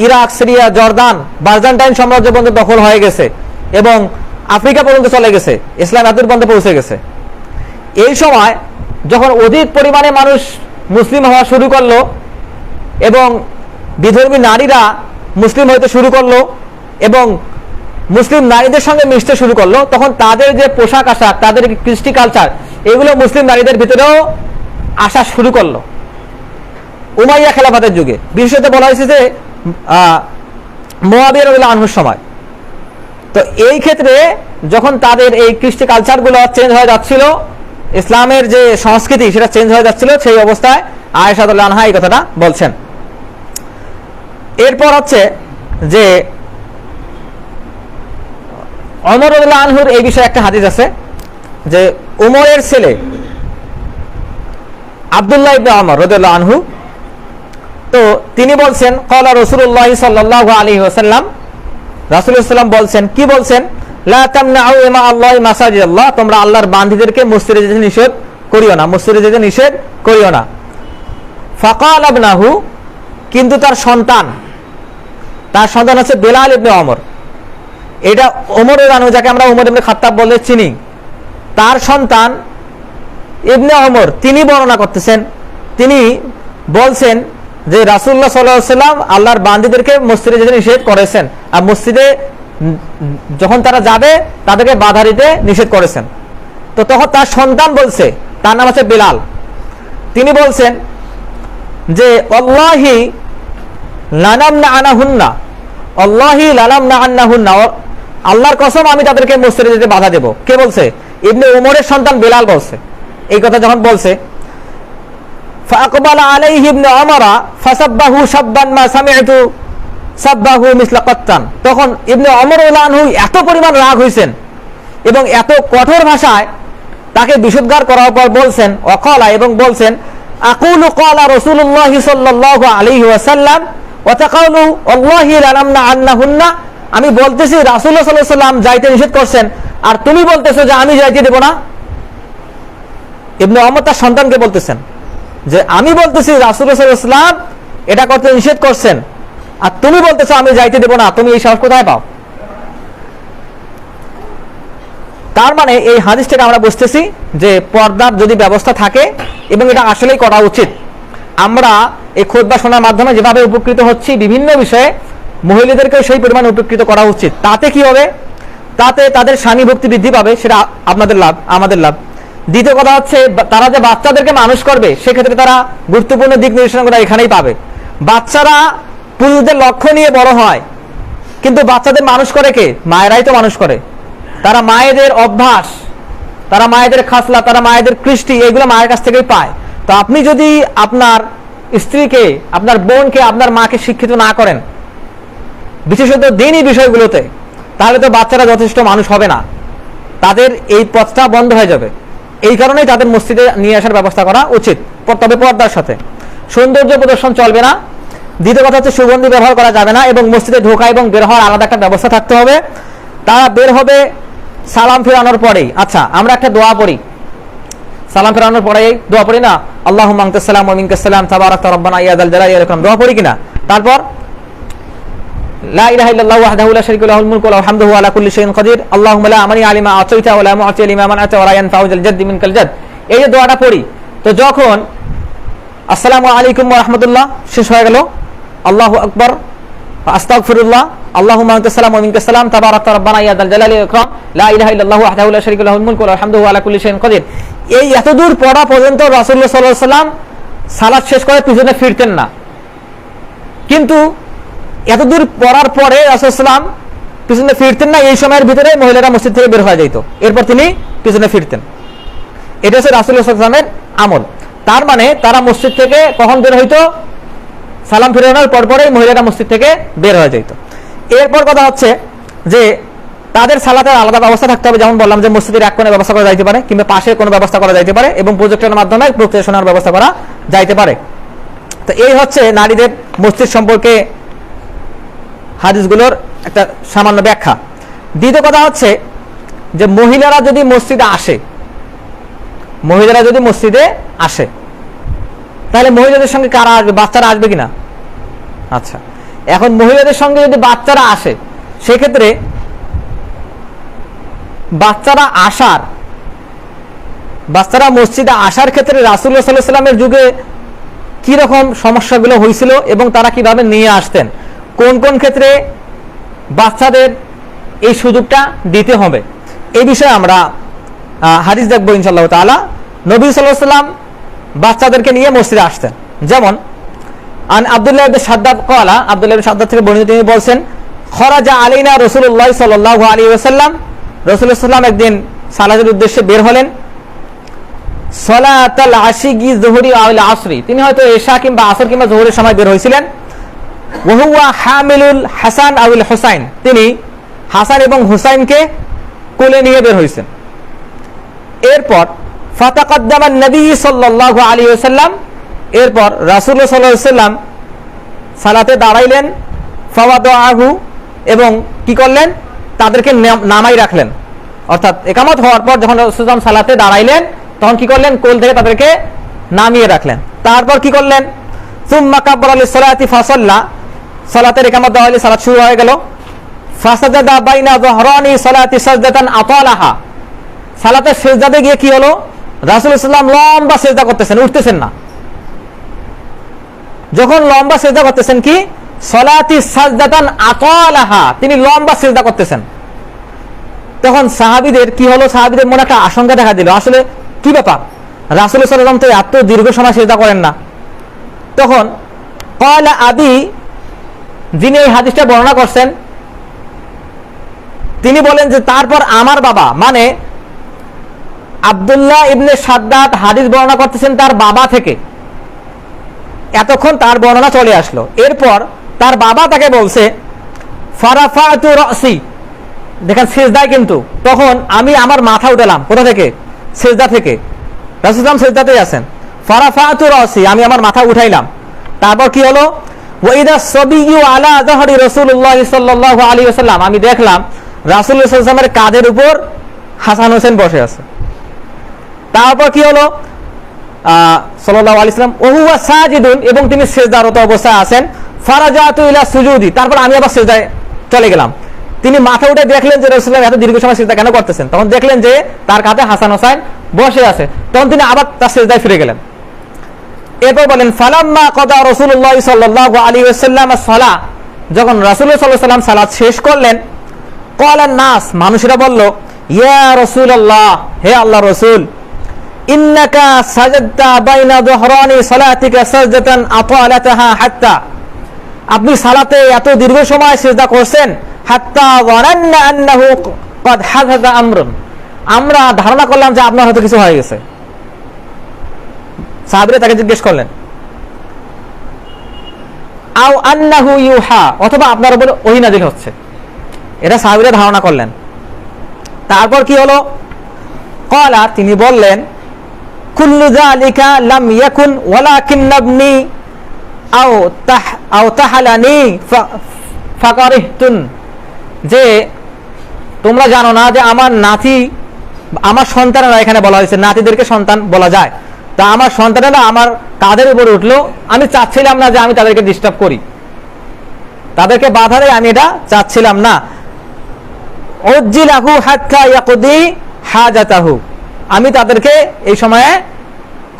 ইরাক, সিরিয়া, জর্দান, বাইজেন্টাইন সাম্রাজ্য পর্যন্ত দখল হয়ে গেছে এবং আফ্রিকা পর্যন্ত চলে গেছে, ইসলাম এত পর্যন্ত পৌঁছে গেছে। এই সময় যখন অধিক পরিমাণে মানুষ মুসলিম হওয়া শুরু করলো এবং বিধর্মী নারীরা মুসলিম হইতে শুরু করলো এবং মুসলিম নারীদের সঙ্গে মিশতে শুরু করলো, তখন তাদের যে পোশাক আশাক, তাদের কৃষ্টি কালচার, এগুলো মুসলিম নারীদের ভিতরেও আসা শুরু করলো উমাইয়া খেলাফতের যুগে। বিশেষত বলা হয়েছে যে মুয়াবিয়া রাদিয়াল্লাহু আনহুর সময়। তো এই ক্ষেত্রে যখন তাদের এই কৃষ্টি কালচারগুলো চেঞ্জ হয়ে যাচ্ছিল, ইসলামের যে সংস্কৃতি সেটা চেঞ্জ হয়ে যাচ্ছিল, সেই অবস্থায় আয়েশা রাদিয়াল্লাহু আনহা এই কথাটা বলছেন। এরপর হচ্ছে যে ওমর রাদিয়াল্লাহু আনহুর এই বিষয়ে একটা হাদিস আছে যে উমরের ছেলে আব্দুল্লাহ ইবনে ওমর রাদিয়াল্লাহু আনহু, তো তিনি বলছেন ক্বালা রাসূলুল্লাহ সাল্লাল্লাহু আলাইহি ওয়াসাল্লাম, রাসূলুল্লাহ সাল্লাল্লাহু আলাইহি ওয়াসাল্লাম বলছেন, কি বলছেন? লা তামনাউ মা আল্লাহি মাসাজিদাল্লাহ, তোমরা আল্লাহর বান্দীদেরকে মসজিদে যেতে নিষেধ করিও না, মসজিদে যেতে নিষেধ করিও না। ফাকাল ইবনাহু, কিন্তু তার সন্তান হচ্ছে বেলাল ইবনে ওমর, এটা ওমর রাদিয়াল্লাহু আনহু যাকে আমরা ওমর ইবনে খাত্তাব বলে চিনি, তার সন্তান ইবনে ওমর তিনি বর্ণনা করতেছেন, তিনি বলছেন যে রাসূলুল্লাহ সাল্লাল্লাহু আলাইহি ওয়াসাল্লাম আল্লাহর বান্দীদেরকে মসজিদে যেতে নিষেধ করেছেন, আর মসজিদে যখন তারা যাবে তাদেরকে বাধা দিতে নিষেধ করেছেন। তো তখন তার সন্তান বলছে, তার নাম হচ্ছে বেলাল, তিনি বলছেন যে আল্লাহি লানামনা আনাহুন্না, আল্লাহি লানামনা আন্নাহুন্না, আল্লাহর কসম আমি তাদেরকে মসজিদে যেতে বাধা দেব। কে বলছে? ইবনে উমরের সন্তান বেলাল বলছে। এই কথা যখন বলছে, ফাআকবালা আলাইহি ইবনে ওমর ফাসাব্বাহু সাব্বান মা সামি'তু সাব্বাহু মিসলা কাত্তান, তখন ইবনে ওমর রাদিয়াল্লাহু আনহু এত পরিমাণ রাগ হইছেন এবং এত কঠোর ভাষায় তাকে বিশুদ্ধার করার পর বলছেন, ওয়াকালা, এবং বলছেন, আকুলু ক্বালা রাসূলুল্লাহ সাল্লাল্লাহু আলাইহি ওয়াসাল্লাম ওয়া তাকাউলু আল্লাহি লানামনা আন্নাহুন্না, আমি বলতেছি রাসূলুল্লাহ সাল্লাল্লাহু আলাইহি ওয়াসাল্লাম যাইতে নিষেধ করছেন, আর তুমি বলতেছো যে আমি যাইতে দেব না। ইবনে ওমর তার সন্তানকে বলতেছেন যে আমি বলতেছি রাসূলুল্লাহ সাল্লাল্লাহু আলাইহি ওয়াসাল্লাম এটা করতে নিষেধ করছেন, আর তুমি বলতেছো আমি যাইতে দেব না, তুমি এই সাহস কোথায় পাও? তার মানে এই হাদিস থেকে আমরা বুঝতেছি যে পর্দার যদি ব্যবস্থা থাকে, এবং এটা আসলেই করা উচিত। আমরা এই খুতবা শোনার মাধ্যমে যেভাবে উপকৃত হচ্ছি বিভিন্ন বিষয়ে, মহিলাদেরকেও সেই পরিমাণে উপকৃত করা উচিত। তাতে কি হবে? তাতে তাদের স্বামী ভক্তি বৃদ্ধি পাবে, সেটা আপনাদের লাভ, আমাদের লাভ। দ্বিতীয় কথা হচ্ছে তারা যে বাচ্চাদেরকে মানুষ করবে, সেক্ষেত্রে তারা গুরুত্বপূর্ণ দিক নির্দেশনাগুলো এখানেই পাবে। বাচ্চারা পুরুষদের লক্ষ্য নিয়ে বড় হয়, কিন্তু বাচ্চাদের মানুষ করে কে? মায়েরাই তো মানুষ করে। তারা মায়েদের অভ্যাস, তারা মায়েদের খাসলা, তারা মায়েদের কৃষ্টি, এগুলো মায়ের কাছ থেকেই পায়। তো আপনি যদি আপনার স্ত্রীকে, আপনার বোনকে, আপনার মাকে শিক্ষিত না করেন বিশেষত দিনই বিষয়গুলোতে, তাহলে তো বাচ্চারা যথেষ্ট মানুষ হবে না, তাদের এই পথটা বন্ধ হয়ে যাবে। এই কারণেই তাদের মসজিদে নিয়ে আসার ব্যবস্থা করা উচিত, তবে পর্দার সাথে। সৌন্দর্য প্রদর্শন চলবে না। দ্বিতীয় কথা হচ্ছে সুগন্ধি ব্যবহার করা যাবে না, এবং মসজিদে ঢোকা এবং বের হওয়ার আলাদা একটা ব্যবস্থা থাকতে হবে। তারা বের হবে সালাম ফেরানোর পরেই। আচ্ছা, আমরা একটা দোয়া পড়ি, সালাম ফেরানোর পরেই দোয়া পড়ি না? আল্লাহুম্মা আনতাস সালাম ওয়া মিনকাস সালাম তাবারাকতা রব্বানা ইয়া যাল জালালি ওয়াল ইকরাম, দোয়া পড়ি কিনা? তারপর লা ইলাহা ইল্লাল্লাহু ওয়াহদাহু লা শারীকা লাহুল মুলকু ওয়া লাহুল হামদু ওয়া আলা কুল্লি শাইইন কাদির, আল্লাহুম্মা লা মানি আলিমা আতাইতা ওয়া লা মু'তি লিমা মানআতা ওয়া লা ইয়ানফাউ যাল জাদ্দি মিনকাল জাদ, এই যে দোয়াটা পড়ি, তো যখন আসসালামু আলাইকুম ওয়া রাহমাতুল্লাহ শেষ হয়ে গেল, আল্লাহু আকবার, আস্তাগফিরুল্লাহ, আল্লাহুম্মা আনতাস সালাম ওয়া মিনকাস সালাম তাবারাকতা রব্বানা ইয়া যাল জালালি ওয়াল ইকরাম, লা ইলাহা ইল্লাল্লাহু ওয়াহদাহু লা শারীকা লাহুল মুলকু ওয়া লাহুল হামদু ওয়া আলা কুল্লি শাইইন কাদির, এই এতদূর পড়া পর্যন্ত রাসূলুল্লাহ সাল্লাল্লাহু আলাইহি ওয়াসাল্লাম সালাত শেষ করে পিছনে ফিরতেন না। কিন্তু এতদূর পড়ার পরে রাসূলুল্লাহ সাল্লাল্লাহু আলাইহি ওয়াসাল্লাম পিছনে ফিরতেন না, এই সময়ের ভিতরে মহিলারা মসজিদ থেকে বের হয়ে যেত, এরপর তিনি পিছনে ফিরতেন। এটা হচ্ছে রাসূলুল্লাহ সাল্লাল্লাহু আলাইহি ওয়াসাল্লামের আমল। তার মানে তারা মসজিদ থেকে কখন বের হইতো? সালাম ফিরানোর পরপরেই মহিলারা মসজিদ থেকে বের হয়ে যেত। এরপর কথা হচ্ছে যে তাদের সালাতের আলাদা ব্যবস্থা থাকতে হবে, যেমন বললাম যে মসজিদের এক কোণে ব্যবস্থা করা যাইতে পারে, কিংবা পাশে কোনো ব্যবস্থা করা যাইতে পারে, এবং প্রজেক্টরের মাধ্যমে বক্তৃতা শোনার ব্যবস্থা করা যাইতে পারে। তো এই হচ্ছে নারীদের মসজিদ সম্পর্কে হাদিসগুলোর একটা সামান্য ব্যাখ্যা। দ্বিতীয় কথা হচ্ছে যে মহিলারা যদি মসজিদে আসে, তাহলে মহিলাদের সঙ্গে কারা আসবে? বাচ্চারা আসবে কিনা? আচ্ছা, এখন মহিলাদের সঙ্গে যদি বাচ্চারা আসে, সেক্ষেত্রে বাচ্চারা মসজিদে আসার ক্ষেত্রে রাসূলুল্লাহ সাল্লাল্লাহু আলাইহি ওয়াসাল্লামের যুগে কি রকম সমস্যাগুলো হয়েছিল এবং তারা কিভাবে নিয়ে আসতেন, কোন কোন ক্ষেত্রে বাচ্চাদের এই সুযোগটা দিতে হবে, এই বিষয়ে আমরা হাদিস দেখবো ইনশাআল্লাহ তাআলা। নবী সাল্লাল্লাহু আলাইহি ওয়াসাল্লাম বাচ্চাদেরকে নিয়ে মসজিদে আসতেন। যেমন আন আব্দুল্লাহ ইবনে শাদ্দাদ ক্বালা, আব্দুল্লাহ ইবনে শাদ্দাদ থেকে বর্ণিত, তিনি বলছেন খরাজা আলাইনা রাসূলুল্লাহ সাল্লাল্লাহু আলাইহি ওয়াসাল্লাম, রাসূলুল্লাহ সাল্লাল্লাহু আলাইহি ওয়াসাল্লাম একদিন সালাতের উদ্দেশ্যে বের হলেন। সালাতাল আশিগি যুহরি আল আসরি, তিনি হয়তো এশা কিংবা আসর কিংবা যুহরের সময় বের হয়েছিলেন। ওয়া হুয়া হামিলুল হাসান আউল হুসাইন, তিনি হাসান এবং হুসাইনকে কোলে নিয়ে বের হয়েছেন। এরপর ফাতাকাদ্দামান নবী সাল্লাল্লাহু আলাইহি ওয়াসাল্লাম, এরপর রাসূলুল্লাহ সাল্লাল্লাহু আলাইহি ওয়াসাল্লাম সালাতে দাঁড়াইলেন। ফাওয়াদাহু, এবং কি করলেন, তাদেরকে নামাই রাখলেন। অর্থাৎ ইকামত হওয়ার পর যখন রাসূলুল্লাহ সালাতে দাঁড়াইলেন তখন কি করলেন, কোল থেকে তাদেরকে নামিয়ে রাখলেন। তারপর কি করলেন, সুম্মা কাব্বারা লিসসালাতি ফাসাল্লা, সালাতের ইকামত দেওয়া হলে সালাত শুরু হয়ে গেল। ফাসাজাদা বাইনা যহরানি সালাতি সাজদাতান আতালাহা, সালাতের সিজদাতে গিয়ে কি হলো, রাসূলুল্লাহ সাল্লাল্লাহু আলাইহি ওয়াসাল্লাম লম্বা সিজদা করতেছেন, উঠতেছেন না। যখন লম্বা সিজদা করতেছেন, কি সালাতি সাজদাতান আতালাহা, তিনি লম্বা সিজদা করতেছেন, তখন সাহাবীদের কি হলো, সাহাবীদের মনে একটা আশঙ্কা দেখা দিল, আসলে কি ব্যাপার, রাসূলুল্লাহ সাল্লাল্লাহু আলাইহি ওয়াসাল্লাম তো এত দীর্ঘ সময় সিজদা করেন না। তখন ক্বালা আবি, যিনি এই হাদিসটা বর্ণনা করছেন, তিনি বলেন যে তারপর আমার বাবা, মানে আব্দুল্লাহ ইবনে শাদ্দাদ হাদিস বর্ণনা করতেছেন তার বাবা থেকে, এতক্ষণ তার বর্ণনা চলে আসলো। এরপর তার বাবা তাকে বলছে ফারাফাতু রাসি, দেখেন সিজদায়, কিন্তু তখন আমি আমার মাথা উঠালাম, কোথা থেকে, সিজদা থেকে। রাসূলুল্লাহ সিজদাতেই আছেন। ফারাফাতু রাসি, আমি আমার মাথা উঠাইলাম। তারপর কি হলো, ওয়াইদা সাবিয়্যু আলা যাহরি রাসূলুল্লাহ সাল্লাল্লাহু আলাইহি ওয়াসাল্লাম, আমি দেখলাম রাসূলুল্লাহ সাল্লাল্লাহু আলাইহি ওয়াসাল্লামের কাঁধের উপর হাসান হোসেন বসে আছে। তারপর কি হলো, সাল্লাল্লাহু আলাইহি ওয়াসাল্লাম ওয়া হুয়া সাজিদুন, এবং তিনি সিজদারত অবস্থায় আছেন। ফারাজাতু ইলা সুজুদি, তারপর আমি আবার সিজদায় চলে গেলাম। তিনি মাথা উঠে দেখলেন যে রাসূলুল্লাহ এত দীর্ঘ সময় সিজদা কেন করতেছেন, তখন দেখলেন যে তার কাঁধে হাসান হোসেন বসে আছে, তখন তিনি আবার তার সিজদায় ফিরে গেলেন। এরপর বলেন ফালাম্মা কদা রাসূলুল্লাহ সাল্লাল্লাহু আলাইহি ওয়াসাল্লাম সালাহ, যখন রাসূলুল্লাহ সাল্লাল্লাহু আলাইহি ওয়াসাল্লাম সালাত শেষ করলেন, ক্বালান নাস, মানুষেরা বলল ইয়া রাসূলুল্লাহ, হে আল্লাহর রাসূল, ইন্নাকা সাজাদতা বাইনা যহরানি সালাতিকা সাজদাতান আতালাতাহা হাত্তা, আপনি সালাতে এত দীর্ঘ সময় সিজদা করছেন, হাত্তা ওয়ানান্না আন্নাহু ক্বাদ হাদাথা আমরুন, আমরা ধারণা করলাম যে আপনার হয়তো কিছু হয়ে গেছে। সাহাবীরা তাকে জিজ্ঞেস করলেন আও আন্নাহু ইউহা, অথবা আপনার উপর ওহী নাযিল হচ্ছে, এটা সাহাবীরা ধারণা করলেন। তারপর কি হলো, ক্বালা, তিনি বললেন কুল্লু যালিকা লাম ইয়াকুন ওয়ালাকিন্নাবনি আও তাহালানি ফাকারিহতুন, যে তোমরা জানো না যে আমার নাতি, আমার সন্তানেরা, এখানে বলা হয়েছে নাতিদেরকে সন্তান বলা যায়, তা আমার সন্তানেরা আমার কাঁধের উপর উঠলো, আমি চাচ্ছিলাম না যে আমি তাদেরকে ডিস্টার্ব করি, তাদেরকে বাধা দেয়, আমি এটা চাচ্ছিলাম না। উজ্জিলাহু হাত্তা ইয়াকদি হাজাতাহু, আমি তাদেরকে এই সময়ে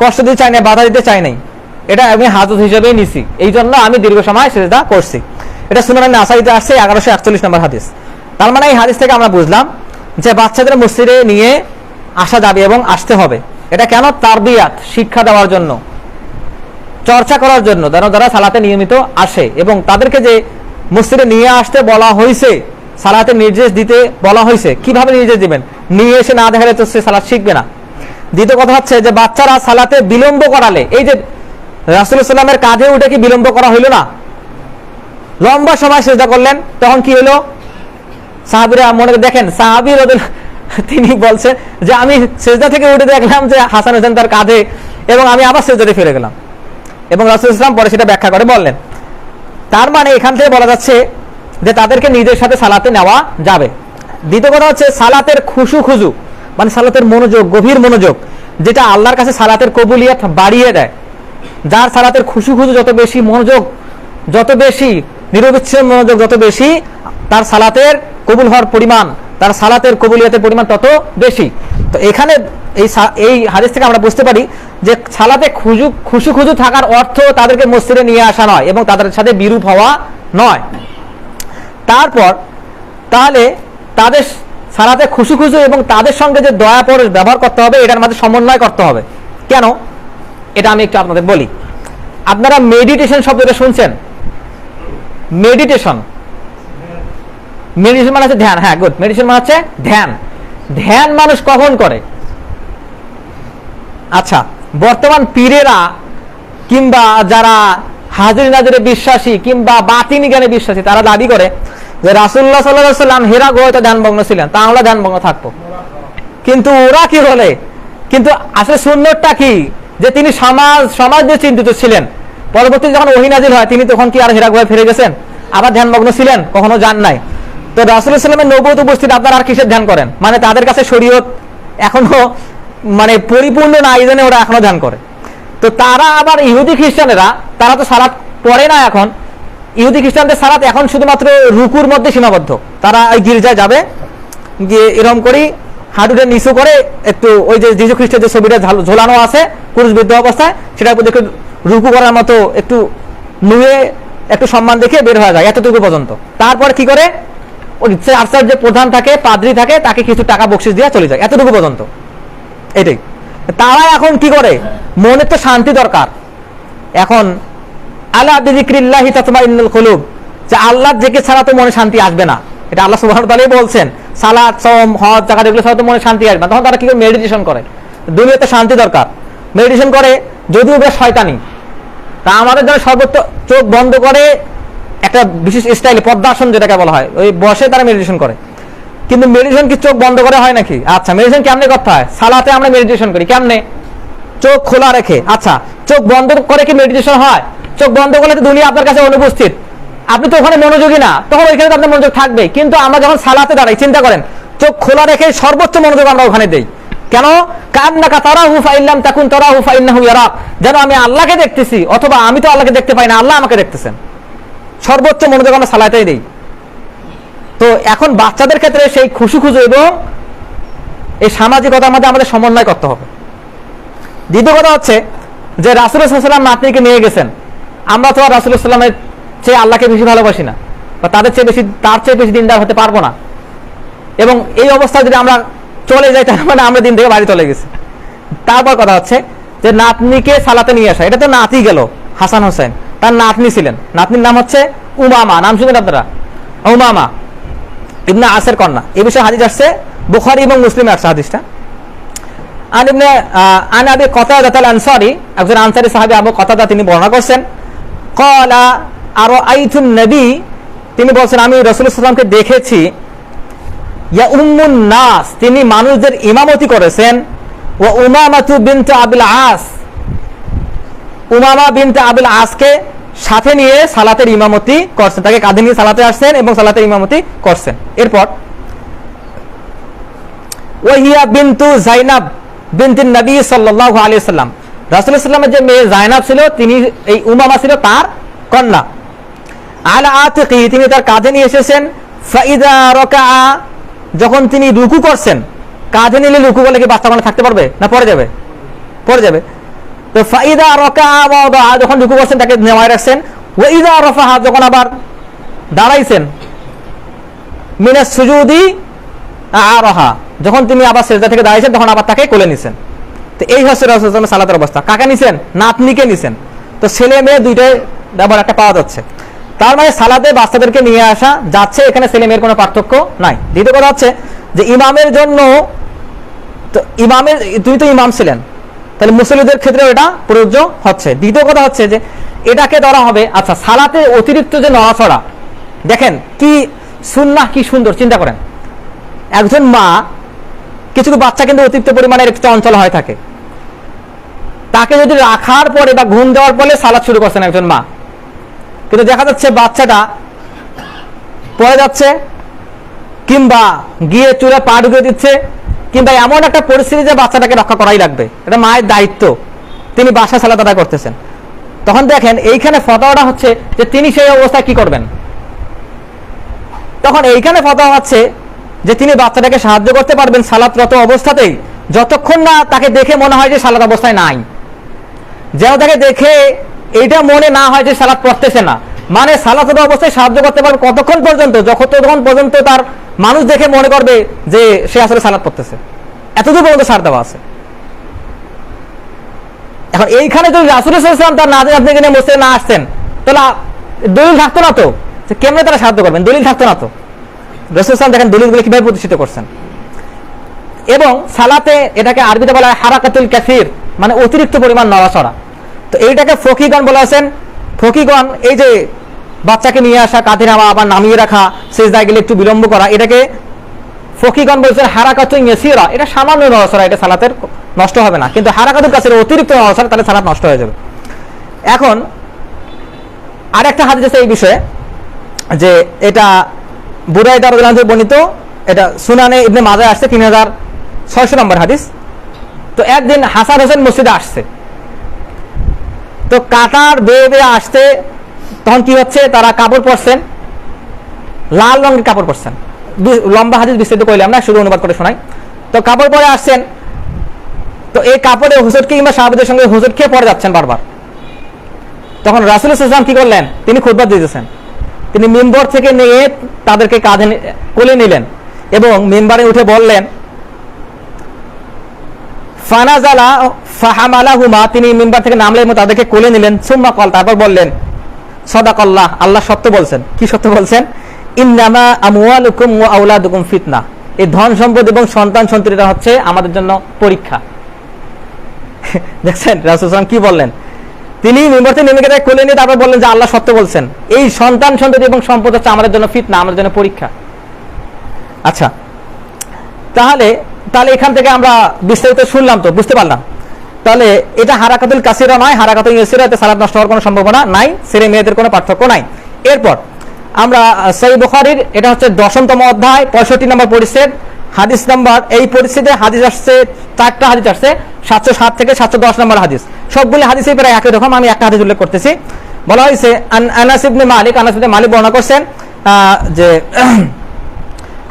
কষ্ট দিতে চাই না, বাধা দিতে চাই নাই, এটা আমি হাজত হিসেবেই নিছি, এই জন্য আমি দীর্ঘ সময় সিজদা করছি। এটা সুনান নাসাইতে আসছে 1141 নম্বর হাদিস। তার মানে এই হাদিস থেকে আমরা বুঝলাম যে বাচ্চাদের মসজিদে নিয়ে আসা যাবে এবং আসতে হবে। এটা কেন, তারবিয়াত, শিক্ষা দেওয়ার জন্য, চর্চা করার জন্য, যারা সালাতে নিয়মিত আসে, এবং তাদেরকে যে মসজিদে নিয়ে আসতে বলা হয়েছে, সালাতে নির্দেশ দিতে বলা হয়েছে, কিভাবে নির্দেশ দিবেন, নিয়ে এসে না দেখালে তো সে সালাত শিখবে না। দ্বিতীয় কথা হচ্ছে যে বাচ্চারা সালাতে বিলম্ব করালে, এই যে রাসূলুল্লাহ সাল্লামের কাঁধে উঠে কি বিলম্ব করা হইল না, লম্বা সময় সিজদা করলেন, তখন কি হলো, সাহাবীরা মনে দেখেন, সাহাবী তিনি বলছেন যে আমি সিজদা থেকে উঠে দেখলাম যে হাসান হোসেন তার কাঁধে, এবং আমি আবার সিজদাতে ফিরে গেলাম, এবং রাসূলুল্লাহ সাল্লাল্লাহু আলাইহি ওয়াসাল্লাম পরে সেটা ব্যাখ্যা করে বললেন। তার মানে এখান থেকে বলা যাচ্ছে যে তাদেরকে নিজের সাথে সালাতে নেওয়া যাবে। দ্বিতীয় কথা হচ্ছে সালাতের খুশু, মানে সালাতের মনোযোগ, গভীর মনোযোগ, যেটা আল্লাহর কাছে সালাতের কবুলিয়ত বাড়িয়ে দেয়। যার সালাতের খুশু যত বেশি, মনোযোগ যত বেশি, নিরবিচ্ছিন্ন মনোযোগ যত বেশি, তার সালাতের কবুল হওয়ার পরিমাণ, তার সালাতের কবুলিয়তের পরিমাণ তত বেশি। তো এখানে এই হাদিস থেকে আমরা বুঝতে পারি যে সালাতে খুশু খুশু থাকার অর্থ তাদেরকে মসজিদে নিয়ে আসা নয় এবং তাদের সাথে বিরূপ হওয়া নয়। তারপর তাহলে তাদের সালাতে খুশু খুশু এবং তাদের সঙ্গে যে দয়া পরশ ব্যবহার করতে হবে, এটার মাঝে সমন্বয় করতে হবে। কেন, এটা আমি একটু আপনাদের বলি। আপনারা মেডিটেশন শব্দটা শুনছেন? মেডিটেশন মানে হচ্ছে ধ্যান। হ্যাঁ, গুড। মেডিটেশন মানে হচ্ছে ধ্যান। ধ্যান মানুষ কখন করে? আচ্ছা, বর্তমান পীরেরা কিংবা যারা হাজির নাজিরে বিশ্বাসী কিংবা বাতিনি জ্ঞানে বিশ্বাসী, তারা দাবি করে যে রাসূলুল্লাহ সাল্লাল্লাহু আলাইহি ওয়াসাল্লাম হেরা গুহায় ধ্যানমগ্ন ছিলেন, তা আমরা ধ্যানমগ্ন থাকবো। কিন্তু ওরা কি বলে, কিন্তু আসলে সুন্নতটা কি, যে তিনি সমাজ নিয়ে চিন্তিত ছিলেন। পরবর্তী যখন ওহী নাজিল হয়, তিনি তখন কি আর হেরা গুহায় ফিরে গেছেন, আবার ধ্যানমগ্ন ছিলেন? কখনো যান নাই। তো রাসূলুল্লাহ সাল্লাল্লাহু আলাইহি ওয়াসাল্লামের নবুয়ত উপস্থিত, আপনারা আর কিসের ধ্যান করেন? মানে তাদের কাছে শরীয়ত এখনো মানে পরিপূর্ণ না, এই জন্য ওরা এখনো ধ্যান করে। তো তারা আবার ইহুদি খ্রিস্টানেরা, তারা তো সালাত পড়ে না এখন। ইহুদি খ্রিস্টানদের সালাত এখন শুধুমাত্র রুকুর মধ্যে সীমাবদ্ধ। তারা এই গির্জায় যাবে, গিয়ে এরকম করি হাঁটুটা নিচু করে একটু ওই যে যীশু খ্রিস্টের যে ছবিটা ঝোলানো আছে ক্রুশবিদ্ধ অবস্থায়, সেটার প্রতি একটু রুকু করার মতো একটু নুয়ে একটু সম্মান দেখে বের হয়ে যায়, এতটুকু পর্যন্ত। তারপর কি করে, ওই চার্চের যে প্রধান থাকে, পাদ্রী থাকে, তাকে কিছু টাকা বকশিশ দিয়ে চলে যায়, এতটুকু পর্যন্ত। এটাই তারা এখন কি করে, মনে তো শান্তি দরকার। এখন আলা বিযিক্রিল্লাহি তাতমাইন্নুল কুলুব, যে আল্লাহর জিকির ছাড়া তো মনে শান্তি আসবে না। এটা আল্লাহ সুবহানাহু ওয়া তাআলাই বলছেন, সালাত, সাওম, হজ, যাকাত এগুলো ছাড়া তো মনে শান্তি আসবে না। তখন তারা কি করে, মেডিটেশন করে। দুনিয়াতে শান্তি দরকার, মেডিটেশন করে, যদিও বেশ শয়তানি। তা আমাদের জন্য সর্বোচ্চ চোখ বন্ধ করে একটা বিশেষ স্টাইলে পদ্মাসন যেটাকে বলা হয়, ওই বসে তারা মেডিটেশন করে। কিন্তু মেডিটেশন কি চোখ বন্ধ করে হয় নাকি? আচ্ছা, মেডিটেশন কেমনে করতে হয়? সালাতে আমরা মেডিটেশন করি কেমনে? চোখ খোলা রেখে। আচ্ছা, চোখ বন্ধ করে কি মেডিটেশন হয়? চোখ বন্ধ করলে তো দুনিয়া আপনার কাছে অনুপস্থিত, আপনি তো ওখানে মনোযোগী না, তখন ওইখানে তো আপনার মনোযোগ থাকবে। কিন্তু আমরা যখন সালাতে দাঁড়াই, চিন্তা করেন, চোখ খোলা রেখে সর্বোচ্চ মনোযোগ আমরা ওখানে দেই। কেন? কান্নাকা তারাহু ফাইল্লাম তাকুন তারাহু ফাইন্নাহু ইয়ারাক, যেন আমি আল্লাহকে দেখতেছি, অথবা আমি তো আল্লাহকে দেখতে পাই না, আল্লাহ আমাকে দেখতেছেন। সর্বোচ্চ মনোযোগ আমরা সালাতেই দেই। তো এখন বাচ্চাদের ক্ষেত্রে সেই খুশু খুশু এবং এই সামাজিকতার মধ্যে আমাদের সমন্বয় করতে হবে। দ্বিতীয় কথা হচ্ছে যে রাসূলুল্লাহ সাল্লাল্লাহু আলাইহি ওয়াসাল্লাম নাতনিকে নিয়ে গেছেন, আমরা তো আর রাসূলুল্লাহ সাল্লাল্লাহু আলাইহি ওয়াসাল্লামের চেয়ে আল্লাহকে বেশি ভালোবাসি না, বা তার চেয়ে বেশি দিনদার হতে পারবো না। এবং এই অবস্থা যদি আমরা চলে যাই, তার মানে আমরা দিন থেকে বাড়ি চলে গেছি। তারপর কথা হচ্ছে যে নাতনিকে সালাতে নিয়ে আসা, এটা তো নাতি গেল, হাসান হোসেন, তার নাতনি ছিলেন, নাতনির নাম হচ্ছে উমামা। নাম শুনেন আপনারা? উমামা ইবনে আসের কন্যা। এই বিষয়ে হাদিস আসছে বুখারী এবং মুসলিমে আসছে হাদিসটা। আন আবি কতাদা আল আনসারী, একজন আনসারী সাহাবী আবু কতাদা, তিনি বর্ণনা করছেন, ক্বালা আরাআইতুন নবী, তিনি বলছেন আমি রাসূলুল্লাহ সাল্লাল্লাহু আলাইহি ওয়াসাল্লামকে দেখেছি, ইয়াউম্মুন নাস, তিনি মানুষদের ইমামতি করেছেন, ওয়া উমামাতু বিনত আবিল আস, উমামা বিনতে আবিল আসকে সাথে নিয়ে সালাতের ইমামতি করছেন, তাকে কাঁধে নিয়ে সালাতে আসছেন এবং সালাতের ইমামতি করছেন। এরপর ওয়াহিয়া বিনতু যায়নাব বিনতিন নবী সাল্লাল্লাহু আলাইহি ওয়াসাল্লাম, রাসূলুল্লাহ সাল্লাল্লাহু আলাইহি ওয়াসাল্লামের যে মেয়ে যায়নাব ছিল, তিনি এই উমামা ছিল তার কন্যা। আলা আতিকি, তিনি তার কাঁধে নিয়ে এসেছেন। ফাইদা রাকাআ, যখন তিনি রুকু করছেন, কাঁধে নিলে রুকু করলে কি বাচ্চা মানে থাকতে পারবে না? পড়ে যাবে, পড়ে যাবে। তো ফাইদা রাকাআ ওয়াদা, যখন রুকু করছেন তাকে নেওয়ায় রাখছেন। ওয়াইদা রাফাহা, যখন আবার দাঁড়াইছেন, মিনাস সুজুদি আরাহা, যখন তিনি আবার সিজদা থেকে দাঁড়াইছেন, তখন আবার তাকে কোলে নিছেন। তো এই হচ্ছে রাসূলুল্লাহ সাল্লাল্লাহু আলাইহি ওয়াসাল্লামের সালাতের অবস্থা। কাকে নিছেন? নাতনিকে নিছেন। তো ছেলে মেয়ে দুইটাই ব্যবহার একটা পাওয়া যাচ্ছে। তার মানে সালাতে বাচ্চাদেরকে নিয়ে আসা যাচ্ছে, এখানে ছেলে মেয়ের কোনো পার্থক্য নাই। দ্বিতীয় কথা হচ্ছে যে ইমামের জন্য, তো ইমামের, তুমি তো ইমাম ছিলেন, তাহলে মুসল্লিদের ক্ষেত্রে এটা প্রযোজ্য হচ্ছে। দ্বিতীয় কথা হচ্ছে যে এটাকে ধরা হবে, আচ্ছা সালাতে অতিরিক্ত যে নড়াচড়া, দেখেন কি সুন্নাহ, কি সুন্দর। চিন্তা করেন, একজন মা, কিছু বাচ্চা কিন্তু অতিরিক্ত পরিমাণে একটু চঞ্চল হয়ে থাকে, তাকে যদি রাখার পরে বা ঘুম দেওয়ার পরে সালাত শুরু করছেন একজন মা, কিন্তু দেখা যাচ্ছে বাচ্চাটা পড়ে যাচ্ছে, কিংবা গিয়ে চুলে পা ঢুকে দিচ্ছে, কিংবা এমন একটা পরিস্থিতি যে বাচ্চাটাকে রক্ষা করাই লাগবে, এটা মায়ের দায়িত্ব, তিনি বাসা সালাত আদায় করতেছেন। তখন দেখেন এইখানে ফতোয়াটা হচ্ছে যে তিনি সেই অবস্থায় কি করবেন। তখন এইখানে ফতোয়া হচ্ছে যে তিনি বাচ্চাটাকে সাহায্য করতে পারবেন সালাতরত অবস্থাতেই, যতক্ষণ না তাকে দেখে মনে হয় যে সালাত অবস্থায় নাই, যেন তাকে দেখে এইটা মনে না হয় যে সালাত পড়তেছে না। মানে সালাতের অবস্থায় সাহায্য করতে পারবে কতক্ষণ পর্যন্ত, যতক্ষণ পর্যন্ত তার মানুষ দেখে মনে করবে যে সে আসলে সালাত পড়তেছে, এতদূর পর্যন্ত সার দেওয়া আছে। এখন এইখানে যদি রাসূল সাল্লাল্লাহু আলাইহি ওয়াসাল্লাম তার নাজের আপনি এখানে মসজিদে না আসতেন, তাহলে দলিল থাকতো না তো, যে কেমনে তারা সাহায্য করবেন, দলিল থাকতো না তো। রাসূল সাল্লাল্লাহু আলাইহি ওয়াসাল্লাম দেখেন দলিলগুলো কিভাবে প্রতিষ্ঠিত করছেন। এবং সালাতে এটাকে আরবিতে বলা হয় হারাকাতুল কাসির, মানে অতিরিক্ত পরিমাণ নড়াচড়া। তো এইটাকে ফকিগণ বলা আছেন। ফকিগণ এই যে বাচ্চাকে নিয়ে আসা, কাঁধে নামা, আবার নামিয়ে রাখা, সিজদায় গেলে একটু বিলম্ব করা, এটাকে ফকিগণ বলছেন হারাকাতুন ইয়াসিরা, এটা সামান্য নড়াচড়া, এটা সালাতের নষ্ট হবে না। কিন্তু হারাকাতুল কাসির অতিরিক্ত নড়াচড়া, তাহলে সালাত নষ্ট হয়ে যাবে। এখন আরেকটা হাদিস আছে এই বিষয়ে, যে এটা বুরাইদা রাদিয়াল্লাহু আনহু বর্ণিত, এটা সুনানে ইবনে মাজাহ আসছে 3600 নম্বর হাদিস। তো একদিন হাসান হোসেন মসজিদে আসছে, তো কাতার বেয়ে বেয়ে আসতে, তখন কি হচ্ছে, তারা কাপড় পরছেন, লাল রঙের কাপড় পরছেন। লম্বা হাদিস বিস্তারিত কইলাম না, শুধু অনুবাদ করে শোনাই। তো কাপড় পরে আসছেন, তো এই কাপড়ে হুজুরকে কিংবা সাহাবীদের সঙ্গে হুজুর খেয়ে পড়ে যাচ্ছেন বারবার। তখন রাসূল সাল্লাল্লাহু আলাইহি ওয়াসাল্লাম কি করলেন, তিনি খুতবা দিতেছেন, তিনি মিম্বর থেকে নিয়ে তাদেরকে কাঁধে কোলে নিলেন এবং মিম্বারে উঠে বললেন, ফানাজালা ফাহামালাহুমা, তিনি মিম্বার থেকে নামলেন এবং তাদেরকে কোলে নিলেন। সুম্মা ক্বাল, তারপর বললেন, সাদাকাল্লাহ, আল্লাহ সত্য বলছেন। কি সত্য বলছেন? ইন্নামা আমওয়ালুকুম ওয়া আওলাদুকুম ফিতনা, এই ধন সম্পদ এবং সন্তান সন্ততিরা হচ্ছে আমাদের জন্য পরীক্ষা। দেখছেন রাসূল সাল্লাল্লাহু আলাইহি ওয়াসাল্লাম কি বললেন, তিনি মিম্বার থেকে নেমে গিয়ে কোলে নিয়ে তারপর বললেন যে আল্লাহ সত্য বলছেন, এই সন্তান সন্ততি এবং সম্পদ হচ্ছে আমাদের জন্য ফিতনা, আমাদের জন্য পরীক্ষা। আচ্ছা, তাহলে এখান থেকে আমরা বিস্তারিত শুনলাম, তো বুঝতে পারলাম। তাহলে এটা হারাকাতুল কাসিরা নয়, হারাকাতুল ইয়াসিরা, এতে সালাত নষ্ট হওয়ার কোনো সম্ভাবনা নাই, ছেলে মেয়েদের কোনো পার্থক্য নাই। এরপর আমরা সহিহ বুখারীর, এটা হচ্ছে 10তম অধ্যায় 65 নম্বর পরিচ্ছেদ, হাদিস নাম্বার, এই পরিচ্ছেদে হাদিস আসছে 4টা হাদিস আসছে, 707 থেকে 710 নম্বর হাদিস। সবগুলি হাদিসই প্রায় একই রকম, আমি একটা হাদিস উল্লেখ করতেছি। বলা হয়েছে আনাস ইবনে মালিক বর্ণনা করছেন যে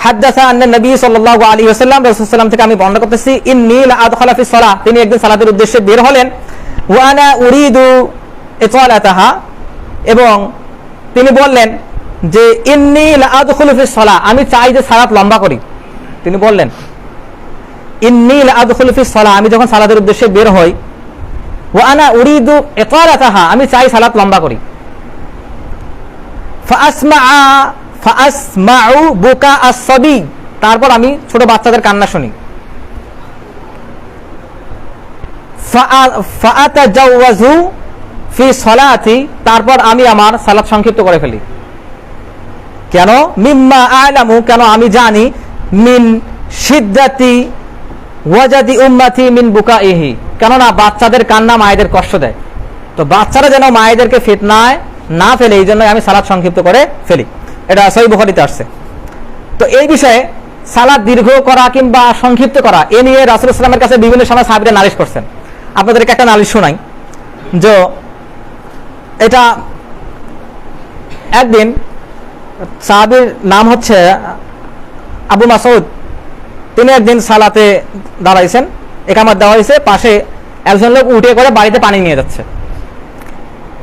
হাদাসা আন্না নবী সাল্লাল্লাহু আলাইহি ওয়াসাল্লাম, রাসূল সাল্লাল্লাহু আলাইহি ওয়াসাল্লাম থেকে আমি বর্ণনা করতেছি, ইন্নী লা আদখালা ফিস সালাহ, তিনি একদিন সালাতের উদ্দেশ্যে বের হলেন, ওয়া আনা উরিদু ইতালাতাহা, এবং তিনি বললেন যে ইন্নী লা আদখুলু ফিস সালাহ, আমি চাই যে সালাত লম্বা করি। তিনি বললেন ইন্নী লা আদখুলু ফিস সালাহ, আমি যখন সালাতের উদ্দেশ্যে বের হই, ওয়া আনা উরিদু ইতালাতাহা, আমি চাই সালাত লম্বা করি। ফাআসমাউ বুকা আস-সাবি, তারপর আমি ছোট বাচ্চাদের কান্না শুনি। ফাআতাজাওয়াজু ফি সালাতি, তারপর আমি আমার সালাত সংক্ষিপ্ত করে ফেলি। কেন? মিম্মা আ'লামু, কেন আমি জানি, মিন শিদ্দাতি ওয়াজাদি উম্মতি মিন বুকাইহি, কেননা বাচ্চাদের কান্না মায়েদের কষ্ট দেয়। তো বাচ্চারা যেন মায়েদেরকে ফিতনায় না ফেলে, এই জন্য আমি সালাত সংক্ষিপ্ত করে ফেলি। এটা সহিহ বুখারীতে আসছে। তো এই বিষয়ে সালাত দীর্ঘ করা কিংবা সংক্ষিপ্ত করা, এ নিয়ে রাসূল সাল্লাল্লাহু আলাইহি ওয়াসাল্লামের কাছে বিভিন্ন সময় সাহাবীরা নালিশ করছেন। আপনাদেরকে একটা নালিশ শোনাই, যে এটা একদিন সাহাবীর নাম হচ্ছে আবু মাসউদ, তিনি একদিন সালাতে দাঁড়াইছেন, ইকামত দেওয়া হয়েছে, পাশে একজন লোক উঠে করে বাড়িতে পানি নিয়ে যাচ্ছে।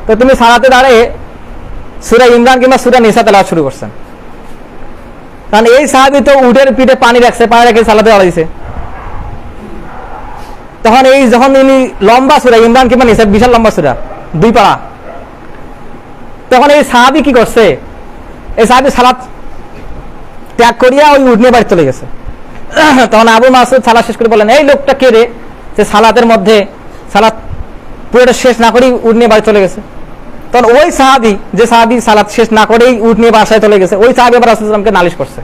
তো তুমি সালাতে দাঁড়িয়ে সূরা ইমরান কিংবা সূরা নিসা তেলাওয়াত শুরু করছেন। কারণ এই সাহাবী তো উটের পিঠে পানি রাখছে, পানি রেখে সালাতে দাঁড়াইছে। তখন যখন ইনি লম্বা সূরা ইমরান কিংবা নিসা, বিশাল লম্বা সূরা, 2 পারা, তখন এই সাহাবী কি করছে, এই সাহাবী সালাত ত্যাগ করিয়া ওই উট নিয়ে বাড়ি চলে গেছে। তখন আবু মাসউদ সালাত শেষ করে বলেন, এই লোকটা কে রে, যে সালাতের মধ্যে সালাত পুরোটা শেষ না করেই উট নিয়ে বাড়ি চলে গেছে। তখন ওই সাহাবী, যে সাহাবী সালাত শেষ না করেই উট নিয়ে বাসায় চলে গেছে, ওই সাহাবী আবার রাসূল সাল্লাল্লাহু আলাইহি ওয়াসাল্লামকে নালিশ করছে,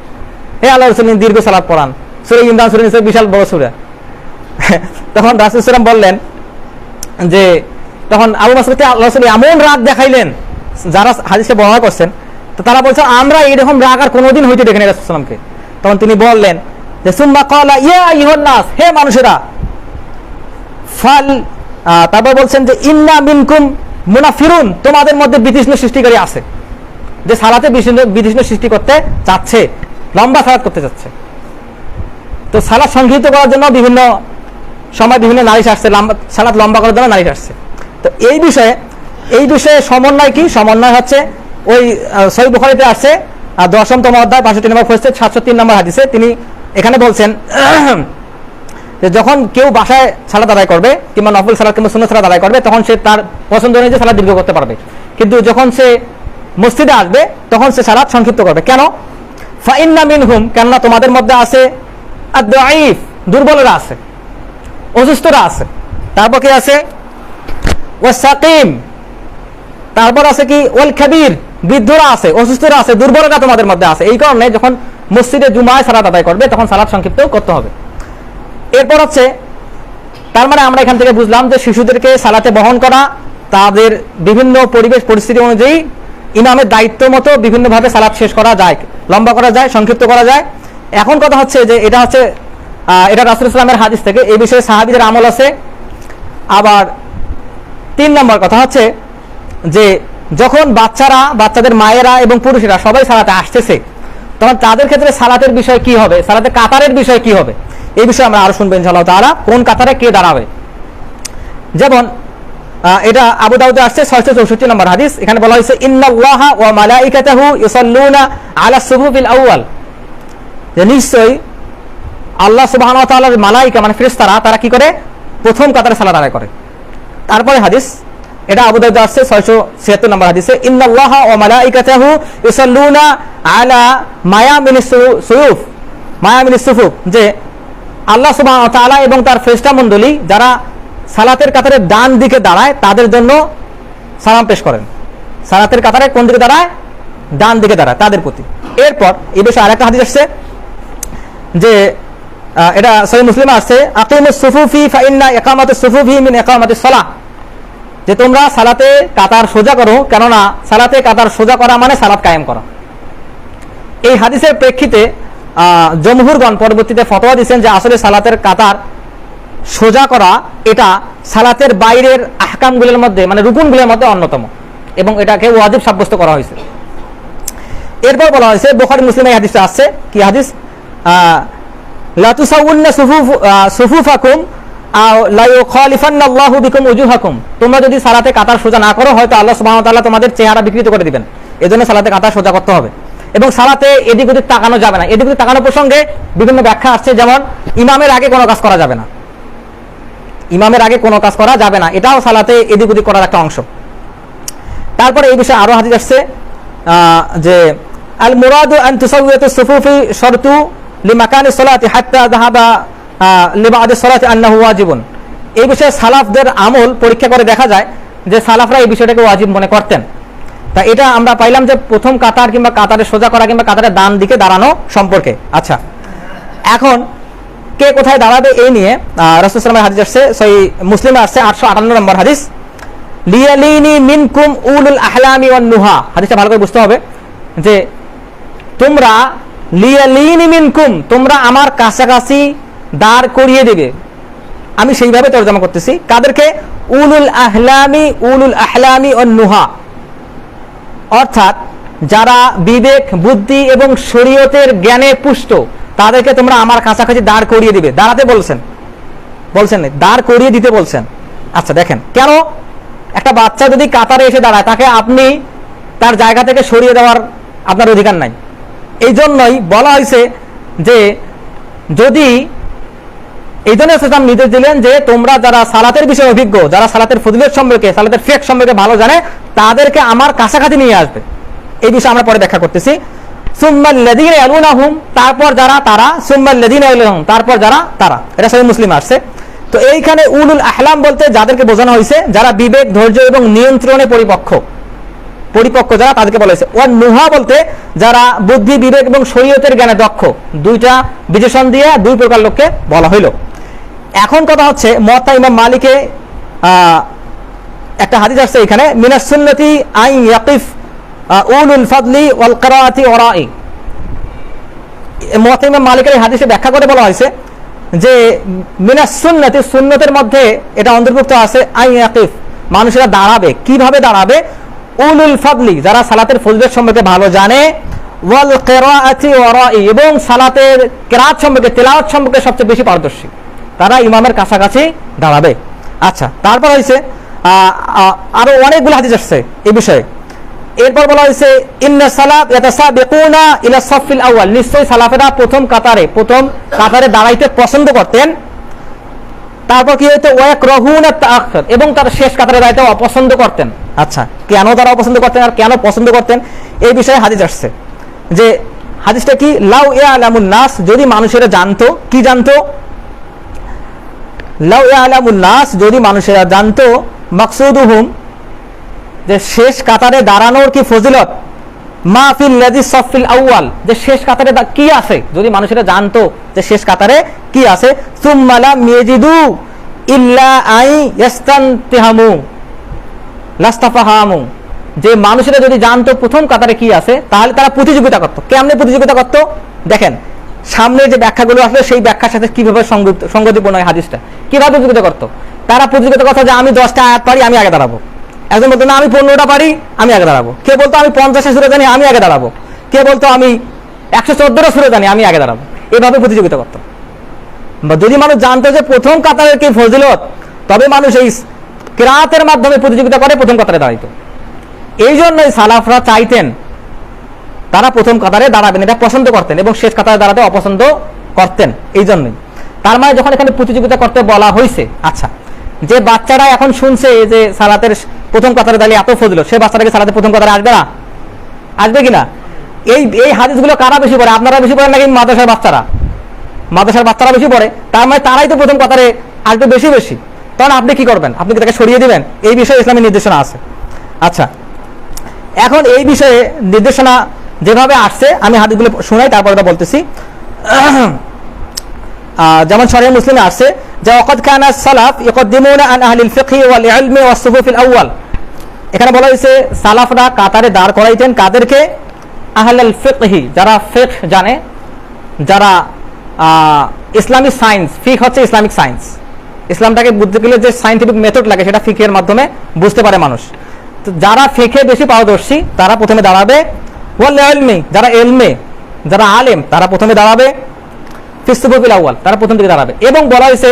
হে আল্লাহর রাসূল, দীর্ঘ সালাত পড়ান, সূরা ইমরান সূরা নিসা বিশাল বড় সূরা। তখন রাসূল সাল্লাল্লাহু আলাইহি ওয়াসাল্লাম বললেন যে, তখন আবু মাসউদকে আল্লাহর রাসূল এমন রাগ দেখাইলেন, যারা হাদিসে বর্ণনা করছেন, তো তারা বলছে আমরা এইরকম রাগ আর কোনোদিন হইতে দেখিনি রাসূল সাল্লাল্লাহু আলাইহি ওয়াসাল্লামকে। তখন তিনি বললেন যে, সুম্মা ক্বালা ইয়া আইয়ুহান নাস, হে মানুষেরা, ফাল, তারপর বলছেন যে ইন্না মিনকুম মুনাফিরুন, তোমাদের মধ্যে বিতৃষ্ণ সৃষ্টিকারী আছে, যে সালাতে বিতৃষ্ণ সৃষ্টি করতে চাচ্ছে, লম্বা সালাত করতে চাচ্ছে। তো সালাত সংক্ষিপ্ত করার জন্য বিভিন্ন সময় বিভিন্ন নালিশ আসছে, সালাত লম্বা করার জন্য নালিশ আসছে। তো এই বিষয়ে সমন্বয় কি? সমন্বয় হচ্ছে ওই সহিহ বুখারীতে আসছে 10তম অধ্যায় 65 নম্বর পৃষ্ঠা 703 নম্বর হাদিসে তিনি এখানে বলছেন যে যখন কেউ বাসায় সালাত আদায় করবে কিংবা নফল সালাত কিংবা সুন্নাত সালাত আদায় করবে তখন সে তার পছন্দ অনুযায়ী সালাত দীর্ঘ করতে পারবে, কিন্তু যখন সে মসজিদে আসবে তখন সে সালাত সংক্ষিপ্ত করবে। কেন? ফাইন্না মিনহুম, কেননা তোমাদের মধ্যে আছে আদ-দাঈফ, দুর্বলরা আছে, অসুস্থরা আছে, তারপর কি আছে ওয়াস-সাকিম, তারপর আছে কি ওয়াল কাবীর, বৃদ্ধরা আছে, অসুস্থরা আছে, দুর্বলরা তোমাদের মধ্যে আছে। এই কারণে যখন মসজিদে জুমায় সালাত আদায় করবে তখন সালাত সংক্ষিপ্ত করতে হবে। এরপর হচ্ছে, তার মানে আমরা এখান থেকে বুঝলাম যে শিশুদেরকে সালাতে বহন করা, তাদের বিভিন্ন পরিবেশ পরিস্থিতি অনুযায়ী ইমামের দায়িত্ব মতো বিভিন্নভাবে সালাত শেষ করা যায়, লম্বা করা যায়, সংক্ষিপ্ত করা যায়। এখন কথা হচ্ছে যে এটা হচ্ছে এটা রাসূল ইসলামের হাদিস থেকে, এই বিষয়ে সাহাবীদের আমল আছে। আবার 3 নম্বর কথা হচ্ছে যে যখন বাচ্চাদের মায়েরা এবং পুরুষেরা সবাই সালাতে আসতেছে তখন তাদের ক্ষেত্রে সালাতের বিষয় কি হবে, সালাতে কাতারের বিষয় কি হবে, এই বিষয়ে আমরা আরো শুনবো ইনশাআল্লাহ তাআলা, কোন কাতারে কে দাঁড়াবে। যেমন এটা আবু দাউদে আসছে 664 নম্বর হাদিস, এখানে বলা হয়েছে ইন্নাল্লাহা ওয়া মালাইকাতাহু ইউসাল্লুনা আলা সুফুফিল আউয়াল, যে নিশ্চয়ই আল্লাহ সুবহানাহু ওয়া তাআলার মালাইকা মানে ফেরেশতারা তারা কি করে, প্রথম কাতারে সালাত আদায় করে। তারপরে হাদিস, এটা আবু দাউদে আসছে 676 নম্বর হাদিসে ইন্নাল্লাহা ওয়া মালাইকাতাহু ইউসাল্লুনা আলা মায়ামিনিস সুফুফ, যে আল্লাহ সুবহানাহু ওয়া তাআলা এবং তার ফেরেশতা মণ্ডলী যারা সালাতের কাতারে ডান দিকে দাঁড়ায় তাদের জন্য সালাম পেশ করেন। সালাতের কাতারে কোন দিকে দাঁড়ায়? ডান দিকে দাঁড়ায়, তাদের প্রতি। এরপর এই বিষয়ে আরেকটা হাদিস আসছে যে এটা সহিহ মুসলিমে আসছে আকিমুস সুফুফি ফাইন্না ইকামাতুস সুফুফি মিন ইকামাতিস সালাহ, যে তোমরা সালাতে কাতার সোজা করো, কেননা সালাতে কাতার সোজা করা মানে সালাত কায়েম করা। এই হাদিসের প্রেক্ষিতে জমহুরগণ পরবর্তীতে ফতোয়া দিয়েছেন যে আসলে সালাতের কাতার সোজা করা এটা সালাতের বাইরের আহকামগুলোর মধ্যে মানে রুকুনগুলোর মধ্যে অন্যতম এবং এটাকে ওয়াজিব সাব্যস্ত করা হয়েছে। এরপর বলা হয়েছে বুখারী মুসলিমে এই হাদিসটা আছে, কি হাদিস, লা তুসাউন্না সুফুফাকুম আও লা ইউখালিফান্নাল্লাহু বিকুম উজুহাকুম, তোমরা যদি সালাতে কাতার সোজা না করো হয়তো আল্লাহ সুবহানাহু ওয়া তাআলা তোমাদের চেহারা বিকৃত করে দিবেন, এজন্য সালাতে কাতার সোজা করতে হবে। এবং সালাতে এদিক ওদিক তাকানো যাবে না। এদিক ওদিক তাকানো প্রসঙ্গে বিভিন্ন ব্যাখ্যা আসছে, যেমন ইমামের আগে কোনো কাজ করা যাবে না, ইমামের আগে কোনো কাজ করা যাবে না, এটাও সালাতে এদিক ওদিক করার একটা অংশ। তারপরে এই বিষয়ে আরো হাদিস আসছে যে আল মুরাদু আন তুসাউয়াতুস সুফুফি শারতু লিমাকানিস সালাতি হাত্তা যাহাবা লিবাদিস সালাতি আন্নাহু ওয়াজিবুন। এই বিষয়ে সালাফদের আমল পরীক্ষা করে দেখা যায় যে সালাফরা এই বিষয়টাকে ওয়াজিব মনে করতেন। তা এটা আমরা পাইলাম যে প্রথম কাতার কিংবা কাতারে সোজা করা কিংবা কাতারের ডান দিকে দাঁড়ানো সম্পর্কে। আচ্ছা, এখন কে কোথায় দাঁড়াবে এই নিয়ে রাসূল সাল্লাল্লাহু আলাইহি ওয়াসাল্লামের হাদিস আসছে, সহিহ মুসলিমে আসছে 858 নম্বর হাদিস, লিয়ালিনি মিনকুম উলুল আহলামি ওয়ান নুহা। হাদিসটা ভালো করে বুঝতে হবে যে তোমরা লিয়ালিনি মিনকুম, তোমরা আমার কাছাকাছি দাঁড় করিয়ে দেবে। আমি সেইভাবে তরজমা করতেছি, কাদেরকে? উলুল আহলামি ওয়ান নুহা, অর্থাৎ যারা বিবেক বুদ্ধি এবং শরীয়তের জ্ঞানে পুষ্ট তাদেরকে তোমরা আমার কাছাকাছি দাঁড় করিয়ে দিবে। দাঁড়াতে বলছেন না, দাঁড় করিয়ে দিতে বলছেন। আচ্ছা দেখেন, কেন একটা বাচ্চা যদি কাতারে এসে দাঁড়ায় তাকে আপনি তার জায়গা থেকে সরিয়ে দেওয়ার আপনার অধিকার নাই। এই জন্যই বলা হয়েছে যে যদি এই জন্য ইসলাম নির্দেশ দিলেন যে তোমরা যারা সালাতের বিষয়ে অভিজ্ঞ, যারা সালাতের ফজিলত সম্পর্কে সালাতের ফিকহ সম্পর্কে ভালো জানে তাদেরকে আমার কাছাকাছি নিয়ে আসবে। এই বিষয়ে আমরা পরে ব্যাখ্যা করতেছি। সুম্মাল্লাযীনা ইয়ালুনাহুম, তারপর যারা তারা, সুম্মাল্লাযীনা ইয়ালুনাহুম, তারপর যারা তারা, এটা সহিহ মুসলিমে আসছে। তো এইখানে উলুল আহলাম বলতে যাদেরকে বোঝানো হয়েছে যারা বিবেক ধৈর্য এবং নিয়ন্ত্রণে পরিপক্ক যারা তাদেরকে বলা হয়েছে। ওয়ান নুহা বলতে যারা বুদ্ধি বিবেক এবং শরীয়তের জ্ঞানে দক্ষ, দুইটা বিশেষণ দিয়ে দুই প্রকার লোককে বলা হইল। এখন কথা হচ্ছে মুয়াত্তা ইমাম মালিকে একটা হাদিস আসছে এখানে, মিনাস সুন্নতি আই ইয়াকিফ উলুল ফাদলি ওয়াল কিরাআতি ওরাই। মুয়াত্তা ইমাম মালিকের এই হাদিসে ব্যাখ্যা করে বলা হয়েছে যে মিনাস সুন্নতি, সুন্নতের মধ্যে এটা অন্তর্ভুক্ত আছে আই ইয়াকিফ, মানুষেরা দাঁড়াবে। কিভাবে দাঁড়াবে? উলুল ফাদলি, যারা সালাতের ফজিলত সম্পর্কে ভালো জানে, ওয়াল কিরাআতি ওরাই, এবং সালাতের কিরাত সম্পর্কে তেলাওয়াত সম্পর্কে সবচেয়ে বেশি পারদর্শী। তারা ইমামের কাছাকাছি দাঁড়াবে। আচ্ছা, তারপর হয়েছে আরো অনেকগুলো হাদিস আসছে এই বিষয়ে। এরপর বলা হয়েছে ইন্না সালাত ইয়াতাসাবিকুনা ইলা সাফিল আউয়াল, নিশ্চয়ই সালাফেরা প্রথম কাতারে দাঁড়াইতে পছন্দ করতেন। তারপর কি হইতো ওয়াকরাহুনা তাআখুর, এবং তারা শেষ কাতারে দাঁড়াইতে অপছন্দ করতেন। আচ্ছা, কেন তারা অপছন্দ করতেন আর কেন পছন্দ করতেন এই বিষয়ে হাদিস আসছে। যে হাদিসটা কি, লাউ ইয়ালামুন নাস, যদি মানুষেরা জানতো, কি জানতো, লাউ ইয়ালামুন নাস, যদি মানুষেরা জানতো, মাকসুদুহুম, যে শেষ কাতারে দাঁড়ানোর কি ফজিলত, মা ফিল লাযী সাফিল আউয়াল, যে শেষ কাতারে কি আছে, যদি মানুষেরা জানতো যে শেষ কাতারে কি আছে, সুম্মা লাম ইয়াজিদু ইল্লা আই ইয়াস্তানতিহামু লাস্তাফাহামু, যে মানুষেরা যদি জানতো প্রথম কাতারে কি আছে, তাহলে তারা প্রতিযোগিতা করতো। কেমনে প্রতিযোগিতা করতো দেখেন, সামনে যে ব্যাখ্যাগুলো আসলে সেই ব্যাখ্যার সাথে কিভাবে সঙ্গতিপূর্ণ হয় হাদিসটা, কিভাবে প্রতিযোগিতা করতো। তারা প্রতিযোগিতা করতো যে আমি 10টা আয়াত পারি, আমি আগে দাঁড়াবো। একজন বলতো না আমি 15টা পারি, আমি আগে দাঁড়াবো। কে বলতো আমি 50 সূরা জানি, আমি আগে দাঁড়াবো। কে বলতো আমি 114টা সূরা জানি, আমি আগে দাঁড়াবো। এভাবে প্রতিযোগিতা করতো। যদি মানুষ জানতো যে প্রথম কাতারের কি ফজিলত, তবে মানুষ এই কিরাতের মাধ্যমে প্রতিযোগিতা করে প্রথম কাতারে দাঁড়াইতো। এই জন্যই সালাফরা চাইতেন তারা প্রথম কাতারে দাঁড়াবেন, এটা পছন্দ করতেন, এবং শেষ কাতারে দাঁড়াতে অপছন্দ করতেন। এই জন্যই, তার মানে যখন এখানে প্রতিযোগিতা করতে বলা হয়েছে, আচ্ছা, যে বাচ্চারা এখন শুনছে যে সালাতের প্রথম কাতারে দাঁড়িয়ে এত ফজিলত, সে বাচ্চাটাকে সালাতের প্রথম কাতারে আসবে না? আসবে কিনা? এই হাদিসগুলো কারা বেশি পড়ে, আপনারা বেশি পড়েন নাকি মাদ্রাসার বাচ্চারা? মাদ্রাসার বাচ্চারা বেশি পড়ে, তার মানে তারাই তো প্রথম কাতারে আসবে বেশি। তখন আপনি কি করবেন? আপনি কি তাকে সরিয়ে দিবেন? এই বিষয়ে ইসলামের নির্দেশনা আছে। আচ্ছা, এখন এই বিষয়ে নির্দেশনা যেভাবে আসছে আমি হাদিসগুলো শোনাই, তারপর এটা বলতেছি। যেমন সহিহ মুসলিমে আসছে যে ওয়াকাদ কানা সালাফ ইয়াকদ্দিমুনা আন আহলিল ফিকহি ওয়াল ইলমি ওয়াস সুফুফিল আউয়াল, এখানে বলা হয়েছে সালাফরা কাতারে দাঁড় করাইতেন কাদেরকে? আহলুল ফিকহি, যারা ফিকহ জানে, যারা ইসলামিক সায়েন্স, ফিকহ হচ্ছে ইসলামিক সায়েন্স, ইসলামটাকে বুঝতে গেলে যে সায়েন্টিফিক মেথড লাগে সেটা ফিকহের মাধ্যমে বুঝতে পারে মানুষ। তো যারা ফিকহে বেশি পারদর্শী তারা প্রথমে দাঁড়াবে, ওয়াল ইলমি, যারা ইলমে, যারা আলেম, তারা প্রথমে দাঁড়াবে, ফিসসুফিল আউয়াল, তারা প্রথম দিকে দাঁড়াবে। এবং বলা হয়েছে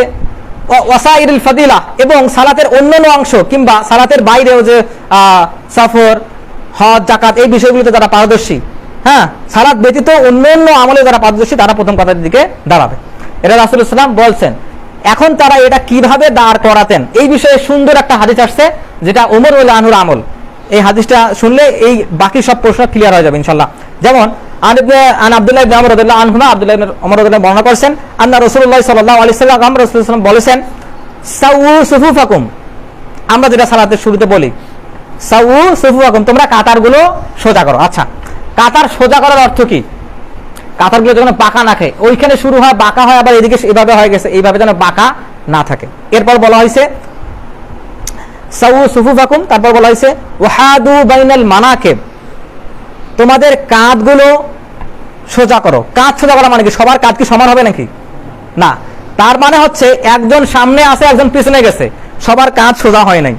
ওয়াসাইরুল ফাদিলা, এবং সালাতের অন্যান্য অংশ কিংবা সালাতের বাইরেও যে সফর, হজ, যাকাত, এই বিষয়গুলোতে যারা পারদর্শী, হ্যাঁ, সালাত ব্যতীত অন্যান্য আমলে যারা পারদর্শী তারা প্রথম কাতারের দিকে দাঁড়াবে। এটা রাসূলুল্লাহ সাল্লাল্লাহু আলাইহি ওয়াসাল্লাম বলছেন। এখন তারা এটা কিভাবে দাঁড় করাতেন এই বিষয়ে সুন্দর একটা হাদিস আসছে, যেটা ওমর রাদিয়াল্লাহু আনহুর আমল। এই হাদিসটা শুনলে এই বাকি সব প্রশ্ন ক্লিয়ার হয়ে যাবে ইনশাআল্লাহ। যেমন আব্দুল্লাহ ইবনে ওমর রাদিয়াল্লাহু আনহুমা, আব্দুল্লাহ ইবনে ওমর রাদিয়াল্লাহু বর্ণনা করেছেন, আন্না রাসূলুল্লাহ সাল্লাল্লাহু আলাইহি ওয়াসাল্লাম, রাসূলুল্লাহ সাল্লাল্লাহু আলাইহি ওয়াসাল্লাম বলেছেন, সাউ সুফুফাকুম, আমরা যেটা সালাতের শুরুতে বলি, সাউ সুফুফাকুম, তোমরা কাতারগুলো সোজা করো। আচ্ছা, কাতার সোজা করার অর্থ কি? কাতারগুলো যখন বাঁকা না থাকে, ওইখানে শুরু হয় বাঁকা হয়, আবার এদিকে এভাবে হয়ে গেছে, এইভাবে যেন বাঁকা না থাকে। এরপর বলা হয়েছে সাউ সুফুফাকুম, তারপর বলা হয়েছে ওয়াহাদু বাইনাল মানাকিব, তোমাদের কাঁধগুলো সোজা করো। কাঁধ সোজা করা মানে কি? সবার কাঁধ কি সমান হবে নাকি? না, তার মানে হচ্ছে একজন সামনে আছে, একজন পিছনে গেছে, সবার কাঁধ সোজা হয় নাই।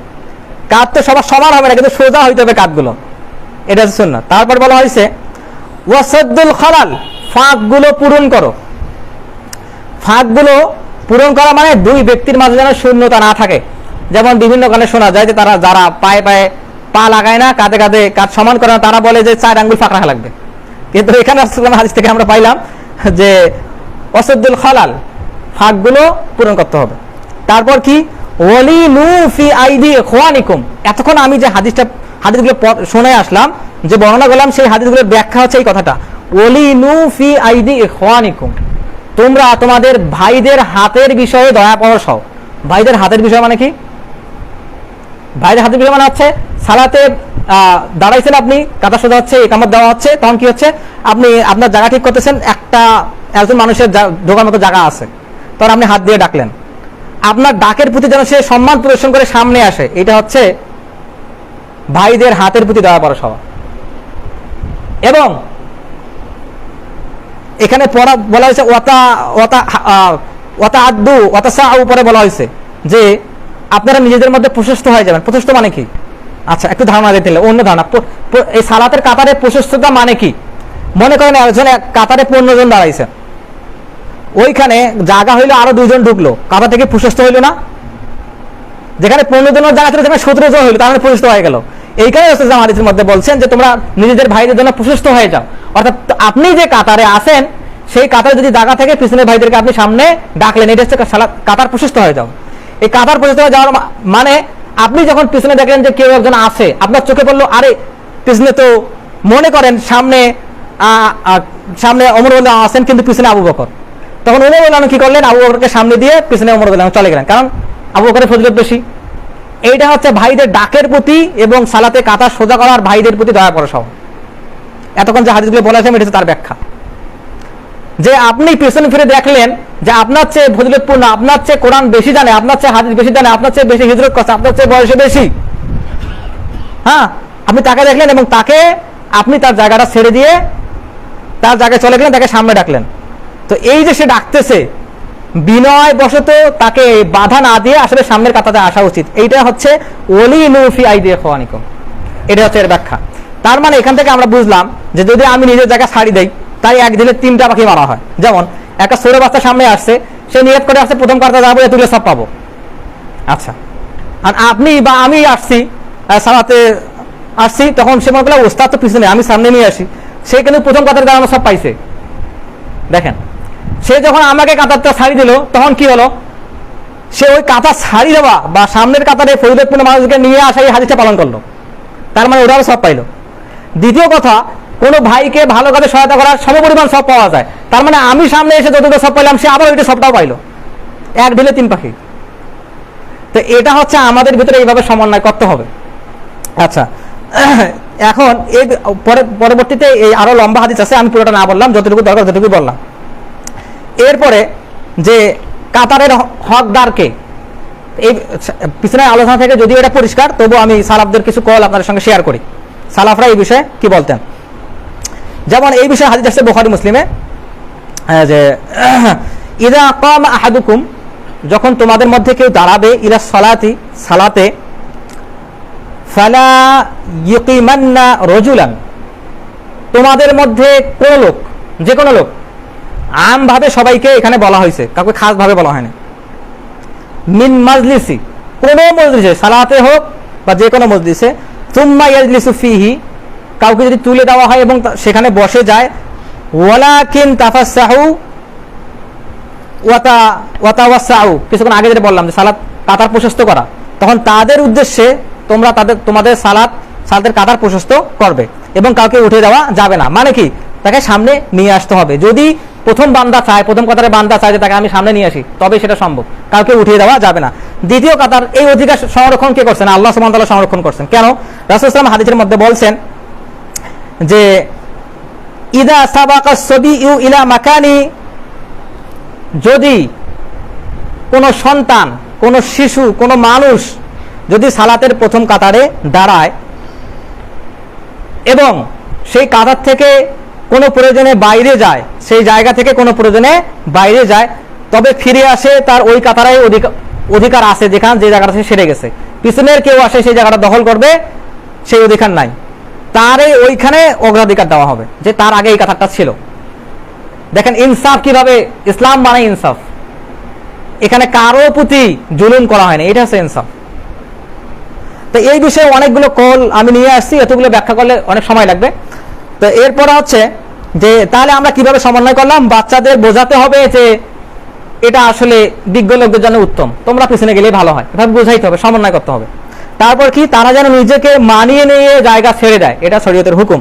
কাঁধ তো সবার সমান হবে না, কিন্তু সোজা হইতে হবে কাঁধগুলো, এটা হচ্ছে সুন্নাত। তারপর বলা হয়েছে ওয়াসাদ্দুল খালাল, ফাঁকগুলো পূরণ করো। ফাঁকগুলো পূরণ করা মানে দুই ব্যক্তির মাঝে যেন শূন্যতা না থাকে। যেমন বিভিন্ন গানে শোনা যায় যে তারা যারা পায়ে পায়ে পা লাগায় না, কাঁধে কাঁধে কাঁধ সমান করে না, তারা বলে যে 4 আঙ্গুল ফাঁক রাখা লাগবে। কিন্তু এখানে হাদিস থেকে আমরা পাইলাম যে ওয়াসাদ্দুল খালাল, ফাঁকগুলো পূরণ করতে হবে। তারপর কি ওয়ালিনু ফি আইদি ইখওয়ানিকুম, এতক্ষণ আমি যে হাদিসগুলো শুনে আসলাম, যে বর্ণনা করলাম, সেই হাদিসগুলোর ব্যাখ্যা হচ্ছে এই কথাটা, ওয়ালিনু ফি আইদি ইখওয়ানিকুম, তোমরা তোমাদের ভাইদের হাতের বিষয়ে দয়া পরশ হও। ভাইদের হাতের বিষয় মানে কি? ভাইদের হাতের বিষয় মানে হচ্ছে সালাতে দাঁড়াইছেন আপনি, কাতার সোজা হচ্ছে, ইকামত দেওয়া হচ্ছে, তখন কি হচ্ছে, আপনি আপনার জায়গা ঠিক করতেছেন, একজন মানুষের ঢোকার মতো জায়গা আছে, তখন আপনি হাত দিয়ে ডাকলেন, আপনার ডাকের প্রতি যেন সে সম্মান প্রদর্শন করে সামনে আসে, এটা হচ্ছে ভাইদের হাতের প্রতি দয়া পরশ হওয়া। এবং এখানে বলা হয়েছে উপরে বলা হয়েছে যে আপনারা নিজেদের মধ্যে প্রশস্ত হয়ে যাবেন। প্রশস্ত মানে কি? আচ্ছা, একটু ধারণা দিতে অন্য ধারণা, এই সালাতের কাতারে প্রশস্ততা মানে কি? মনে করেন একজন কাতারে 15 জন দাঁড়াইছে, ওইখানে জায়গা হইলো আরো 2 জন ঢুকলো, কাতার থেকে প্রশস্ত হইলো না? যেখানে 15 জনের জায়গা ছিল সেখানে 17 জন হইলো, তার মানে প্রশস্ত হয়ে গেল। এইখানে রাসূলুল্লাহ হাদিসের মধ্যে বলছেন যে তোমরা নিজেদের ভাইদের জন্য প্রশস্ত হয়ে যাও। অর্থাৎ আপনি যে কাতারে আছেন সেই কাতারে যদি জায়গা থেকে পিছনের ভাইদেরকে আপনি সামনে ডাকলেন, এটা হচ্ছে কাতার প্রশস্ত হয়ে যাও। এই কাতার প্রশস্ত হয়ে যাওয়ার মানে আপনি যখন পিছনে দেখলেন যে কেউ একজন আছে, আপনার চোখে পড়লো আরে পিছনে তো, মনে করেন সামনে ওমর রাদিয়াল্লাহু আছেন কিন্তু পিছনে আবু বকর, তখন ওমর রাদিয়াল্লাহু কি করলেন, আবু বকরকে সামনে দিয়ে পিছনে ওমর রাদিয়াল্লাহু চলে গেলেন, কারণ আবু বকরের ফজিলত বেশি। এইটা হচ্ছে ভাইদের ডাকের প্রতি এবং সালাতে কাতার সোজা করার ভাইদের প্রতি দয়া করা সহ। এতক্ষণ যে হাদিসগুলো বলেছেন এটা হচ্ছে তার ব্যাখ্যা, যে আপনি পিছনে ফিরে দেখলেন যে আপনার চেয়ে ফজিলতপূর্ণ, আপনার চেয়ে কোরআন বেশি জানে, আপনার চেয়ে হাদিস বেশি জানে, আপনার চেয়ে বেশি হিজরত করছে, আপনার চেয়ে বয়সে বেশি, হ্যাঁ, আপনি তাকে দেখলেন এবং তাকে আপনি তার জায়গাটা ছেড়ে দিয়ে তার জায়গায় চলে গেলেন, তাকে সামনে ডাকলেন। তো এই যে সে ডাকতেছে, বিনয় বশত তাকে বাধা না দিয়ে আসলে সামনের কাতারে আসা উচিত। এইটা হচ্ছে ওলিনু ফি আইদি ইখওয়ানিকুম, এটা হচ্ছে এর ব্যাখ্যা। তার মানে এখান থেকে আমরা বুঝলাম যে যদি আমি নিজের জায়গা ছাড়ি দেই, তাই এক দিনে 3টা পাখি মারা হয়। যেমন একটা ছোট বাচ্চা সামনে আসছে, সে নিয়ত করে আসছে প্রথম কাতারে যাবো, এতগুলো সব পাবো। আচ্ছা, আর আপনি বা আমি আসছি সালাতে আসছি, তখন সে মনে করলো ওস্তাদ তো পিছনে, আমি সামনে নিয়ে আসি, সে কিন্তু প্রথম কাতারে দাঁড়ানো সব পাইছে। দেখেন, সে যখন আমাকে কাতারটা ছাড়ি দিল, তখন কি হলো, সে ওই কাতার ছাড়ি দেওয়া বা সামনের কাতারে ফজিলতপূর্ণ মানুষকে নিয়ে আসা এই হাদিসটা পালন করলো, তার মানে ওরাও সব পাইলো। দ্বিতীয় কথা, কোনো ভাইকে ভালো কাজে সহায়তা করার সমপরিমাণ সব পাওয়া যায়, তার মানে আমি সামনে এসে যতটুকু সব পাইলাম, সে আবার ওইটা সবটাও পাইলো, এক ঢিলে 3 পাখি। তো এটা হচ্ছে আমাদের ভিতরে এইভাবে সমন্বয় করতে হবে। আচ্ছা, এখন এই পরবর্তীতে এই আরো লম্বা হাদিস আছে, আমি পুরোটা না বললাম, যতটুকু দরকার ততটুকু বললাম। এরপরে যে কাতারের হকদারকে, এই পিছনের আলোচনা থেকে যদিও এটা পরিষ্কার, তবু আমি সালাফদের কিছু কল আপনাদের সঙ্গে শেয়ার করি, সালাফরা এই বিষয়ে কি বলতেন। যেমন এই বিষয়ে হাদিস আছে বুখারী মুসলিমে, যে ইযা কামা আহাদুকুম, যখন তোমাদের মধ্যে কেউ দাঁড়াবে, ইলা সালাতি, সালাতে, ফালা ইউকিমান্না রাজুলান, তোমাদের মধ্যে কোন লোক, যে কোনো লোক, আমভাবে সবাইকে এখানে বলা হয়েছে, কাউকে খাস ভাবে বলা হয়নি, মিন মাজলিসি, কোন মজলিসে, সালাতে হোক বা যে কোনো মজলিসে, সুম্মা ইয়াজলিসু ফিহি, কাউকে যদি তুলে দেওয়া হয় এবং সেখানে বসে যায়, ওয়ালাকিন তাফাসসাহু ওয়াতাওয়াসসাউ, কিছুক্ষণ আগে যেটা বললাম যে সালাত কাতার প্রশস্ত করা, তখন তাদের উদ্দেশ্যে তোমরা তোমাদের সালাতের কাতার প্রশস্ত করবে এবং কাউকে উঠে দেওয়া যাবে না। মানে কি, তাকে সামনে নিয়ে আসতে হবে। যদি প্রথম কাতারে বান্দা চায় যে তাকে আমি সামনে নিয়ে আসি, তবে সেটা সম্ভব, কাউকে উঠিয়ে দেওয়া যাবে না। দ্বিতীয় কাতার, এই অধিকার সংরক্ষণ কে করছেন? আল্লাহ সুবহানাহু ওয়া তাআলা সংরক্ষণ করছেন। কেন? রাসূল সাল্লাল্লাহু আলাইহি ওয়াসাল্লাম হাদিসের মধ্যে বলছেন যে ইদা সাবাকা সাবিয়ু ইলা মাকানি, যদি কোনো সন্তান, কোনো শিশু, কোনো মানুষ যদি সালাতের প্রথম কাতারে দাঁড়ায় এবং সেই কাতার থেকে কোনো প্রয়োজনে বাইরে যায়, সেই জায়গা থেকে কোনো প্রয়োজনে বাইরে যায়, তবে ফিরে আসে, তার ওই কাতারে অধিকার আছে, যেখানে যে জায়গাটা সে সেরে গেছে। পিছনের কেউ আসে সেই জায়গাটা দখল করবে, সেই অধিকার নাই, তার ওইখানে অগ্রাধিকার দেওয়া হবে, যে তার আগে এই কাতারটা ছিল। দেখেন ইনসাফ কিভাবে, ইসলাম মানে ইনসাফ, এখানে কারো প্রতি জুলুম করা হয়নি, এটা হচ্ছে ইনসাফ। তো এই বিষয়ে অনেকগুলো কল আমি নিয়ে আসছি, এতগুলো ব্যাখ্যা করলে অনেক সময় লাগবে। তো এরপরে হচ্ছে যে তাহলে আমরা কিভাবে সমন্বয় করলাম, বাচ্চাদের বোঝাতে হবে যে এটা আসলে বিজ্ঞ লোকদের জন্য উত্তম, তোমরা পিছনে গেলেই ভালো হয়, এভাবে বোঝাইতে হবে, সমন্বয় করতে হবে। তারপর কি, তারা যেন নিজেকে মানিয়ে নিয়ে জায়গা ছেড়ে দেয়, এটা শরীয়তের হুকুম।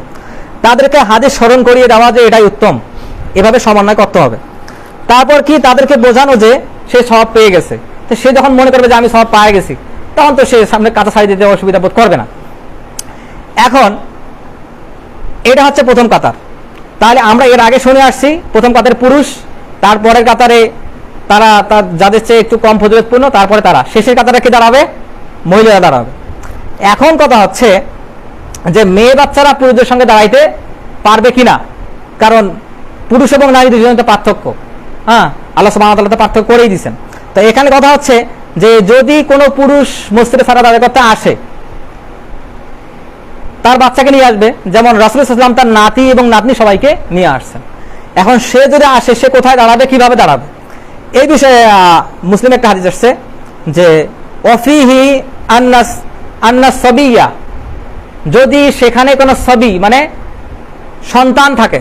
তাদেরকে হাদিস স্মরণ করিয়ে দেওয়া যে এটাই উত্তম, এভাবে সমন্বয় করতে হবে। তারপর কি, তাদেরকে বোঝানো যে সে সওয়াব পেয়ে গেছে, তো সে যখন মনে করবে যে আমি সওয়াব পেয়ে গেছি, তখন তো সে সামনে কাঁচা ছাড়ি দিতে অসুবিধা বোধ করবে না। এখন এটা হচ্ছে প্রথম কাতার। তাহলে আমরা এর আগে শুনে আসছি প্রথম কাতারে পুরুষ, তারপরের কাতারে তারা যাদের চেয়ে একটু কম ফজিলতপূর্ণ, তারপরে তারা, শেষের কাতারে কি দাঁড়াবে? মহিলারা দাঁড়াবে। এখন কথা হচ্ছে যে মেয়ে বাচ্চারা পুরুষদের সঙ্গে দাঁড়াইতে পারবে কিনা, কারণ পুরুষ এবং নারী দুজনের তো পার্থক্য, হ্যাঁ, আল্লাহ সুবহানাহু ওয়া তাআলা তো পার্থক্য করেই দিয়েছেন। তো এখানে কথা হচ্ছে যে যদি কোনো পুরুষ মসজিদে সালাত আদায় করতে আসে, তার বাচ্চাকে নিয়ে আসবে, যেমন রাসূল সাল্লাল্লাহু আলাইহি ওয়াসাল্লাম তার নাতি এবং নাতনি সবাইকে নিয়ে আসছেন। এখন সে যদি আসে, সে কোথায় দাঁড়াবে, কিভাবে দাঁড়াবে, এই বিষয়ে মুসলিম একটা হাদিস আসছে যে ওয়াফিহি আন্নাস সাবিয়া, যদি সেখানে কোনো সবি মানে সন্তান থাকে,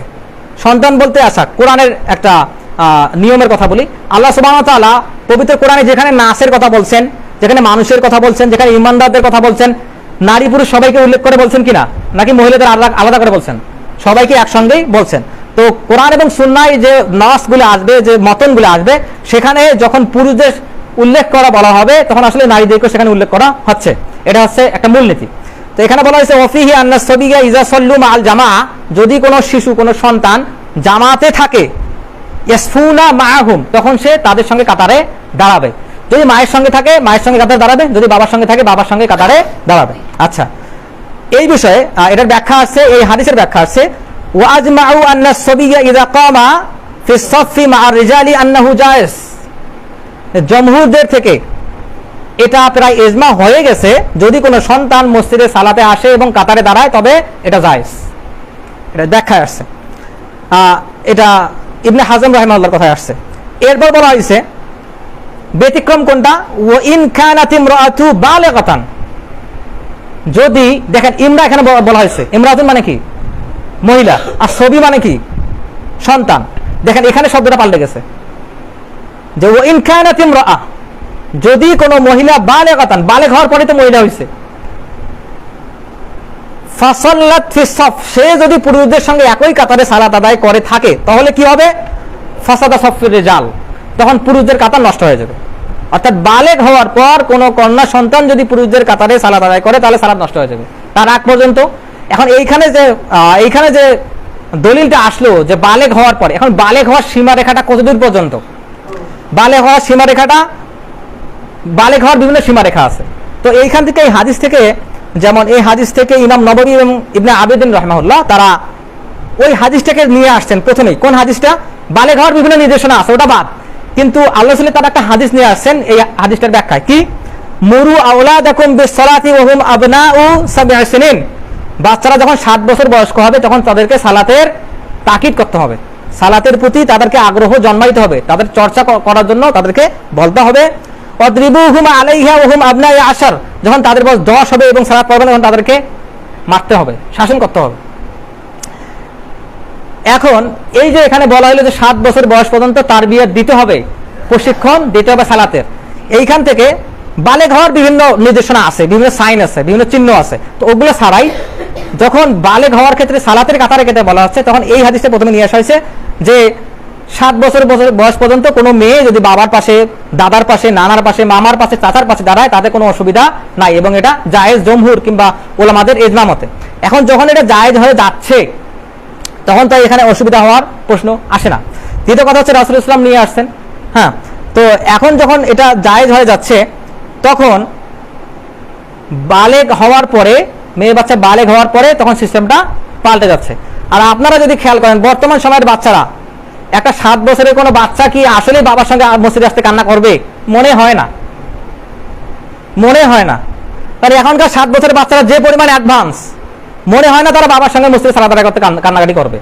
সন্তান বলতে আসা কোরআনের একটা নিয়মের কথা বলি। আল্লাহ সুবহানাহু ওয়া তাআলা পবিত্র কোরআনে যেখানে নাসের কথা বলছেন, যেখানে মানুষের কথা বলছেন, যেখানে ইমানদারদের কথা বলছেন, নারী পুরুষ সবাইকে উল্লেখ করে বলছেন কিনা, নাকি মহিলাদের আলাদা করে বলছেন? সবাইকে একসঙ্গেই বলছেন। তো কোরআন এবং সুন্নায় যে নাসগুলো আসবে, যে মতনগুলো আসবে, সেখানে যখন পুরুষদের উল্লেখ করা বলা হবে তখন আসলে নারীদেরকে সেখানে উল্লেখ করা হচ্ছে। এটা হচ্ছে একটা মূলনীতি। তো এখানে বলা হয়েছে ওয়াফিহি আন্নাস সাবিয়া ইযা সাল্লু মাআল জামাআ, যদি কোনো শিশু, কোনো সন্তান জামাতে থাকে, ইয়াসফুনা মাআহুম, তখন সে তাদের সঙ্গে কাতারে দাঁড়াবে। যদি মায়ের সঙ্গে থাকে, মায়ের সঙ্গে কাতারে দাঁড়াবে, যদি বাবার সঙ্গে থাকে, বাবার সঙ্গে কাতারে দাঁড়াবে। আচ্ছা, এই বিষয়ে এটার ব্যাখ্যা আছে, এই হাদিসের ব্যাখ্যা আছে ওয়াজমাউ আন্নাস সাবিয়া ইযা কামা ফিস সাফি মা'আর রিজালি আন্নাহু জায়েজ। জমহুরদের থেকে এটা প্রায় ইজমা হয়ে গেছে, যদি কোনো সন্তান মসজিদে সালাতে আসে এবং কাতারে দাঁড়ায় তবে এটা জায়েজ। এটা ব্যাখ্যা আসছে, এটা ইবনে হাজম রাহিমাহুল্লাহর কথায় আসছে। এরপর বলা হয়েছে ব্যতিক্রম কোনটা, ওয়া ইন কানাত ইমরাতু বালিগাতান, যদি দেখেন ইমরা এখানে বলা হয়েছে, ইমরাতুন মানে কি মহিলা, আর সবি মানে কি সন্তান। দেখেন এখানে শব্দটা পাল্টে গেছে যে ওয়া ইন কানাত ইমরাআ, যদি কোনো মহিলা বালিগাতান, বালেগ হওয়ার পরে তো মহিলা হয়েছে, ফাসাল্লাত ফিস সাফ, সে যদি পুরুষদের সঙ্গে একই কাতারে সালাত আদায় করে থাকে তাহলে কি হবে, ফাসাদা সাফফির রিজাল, তখন পুরুষদের কাতার নষ্ট হয়ে যাবে। অর্থাৎ বালেগ হওয়ার পর কোনো কন্যা সন্তান যদি পুরুষদের কাতারে সালাত আদায় করে তাহলে সালাত নষ্ট হয়ে যাবে তার আগ পর্যন্ত। এখন এইখানে যে দলিলটা আসলো যে বালেগ হওয়ার পরে, এখন বালেগ হওয়ার সীমারেখাটা কতদূর পর্যন্ত? বালেগ হওয়ার সীমারেখাটা, বালেগ হওয়ার বিভিন্ন সীমারেখা আছে। তো এইখান থেকে এই হাদিস থেকে, যেমন এই হাদিস থেকে ইমাম নববী এবং ইবনে আবিদিন রাহিমাহুল্লাহ তারা ওই হাদিসটাকে নিয়ে আসছেন প্রথমেই। কোন হাদিসটা? বালেগ হওয়ার বিভিন্ন নির্দেশনা আছে, ওটা বাদ, কিন্তু আল্লাহ রাসূল তারা একটা হাদিস নিয়ে আসছেন। এই হাদিসটার ব্যাখ্যা কি, মুরু আওলাদাকুম বিসসালাতি ওয়া হুম আবনাউ সাব'i সিনিন, বাচ্চারা যখন 7 বছর বয়স্ক হবে তখন তাদেরকে সালাতের তাকিদ করতে হবে, সালাতের প্রতি তাদেরকে আগ্রহ জন্মাইতে হবে, তাদের চর্চা করার জন্য তাদেরকে বলতে হবে। ওয়াদরিবুহুম আলাইহা ওয়া হুম আবনাউ আশার, যখন তাদের বয়স 10 হবে এবং সালাত পড়বে না তখন তাদেরকে মারতে হবে, শাসন করতে হবে। এখন এই যে এখানে বলা হলো যে 7 বছর বয়স পর্যন্ত তারবিয়ত দিতে হবে, প্রশিক্ষণ দিতে হবে সালাতের, এইখান থেকে বালেগ হওয়ার বিভিন্ন নির্দেশনা আছে, বিভিন্ন সাইন আছে, বিভিন্ন চিহ্ন আছে। তো ওগুলো ছাড়াই যখন বালেগ হওয়ার ক্ষেত্রে সালাতের কাতারে কেটে বলা হচ্ছে, তখন এই হাদিসটা প্রথমে নিয়ে আসা হয়েছে যে 7 বছর বয়স পর্যন্ত কোনো মেয়ে যদি বাবার পাশে, দাদার পাশে, নানার পাশে, মামার পাশে, চাচার পাশে দাঁড়ায় তাতে কোনো অসুবিধা নাই, এবং এটা জায়েজ জমহুর কিংবা ওলামাদের ইজমা মতে। এখন যখন এটা জায়েজ হয়ে যাচ্ছে তখন তো এখানে অসুবিধা হওয়ার প্রশ্ন আসে না। দ্বিতীয় কথা হচ্ছে রাসূলুল্লাহ সাল্লাল্লাহু আলাইহি ওয়াসাল্লাম নিয়ে আসছেন, হ্যাঁ। তো এখন যখন এটা জায়েজ হয়ে যাচ্ছে তখন বালেগ হওয়ার পরে, মেয়ে বাচ্চা বালেগ হওয়ার পরে তখন সিস্টেমটা পাল্টে যাচ্ছে। আর আপনারা যদি খেয়াল করেন বর্তমান সময়ের বাচ্চারা, একটা 7 বছরের কোনো বাচ্চা কি আসলে বাবার সঙ্গে মসজিদে আসতে কান্না করবে? মনে হয় না, মনে হয় না। তাহলে এখনকার 7 বছরের বাচ্চারা যে পরিমাণ অ্যাডভান্স, মনে হয় না তারা বাবার সঙ্গে মসজিদে সালাত আদায় করতে কান্নাকাটি করবে।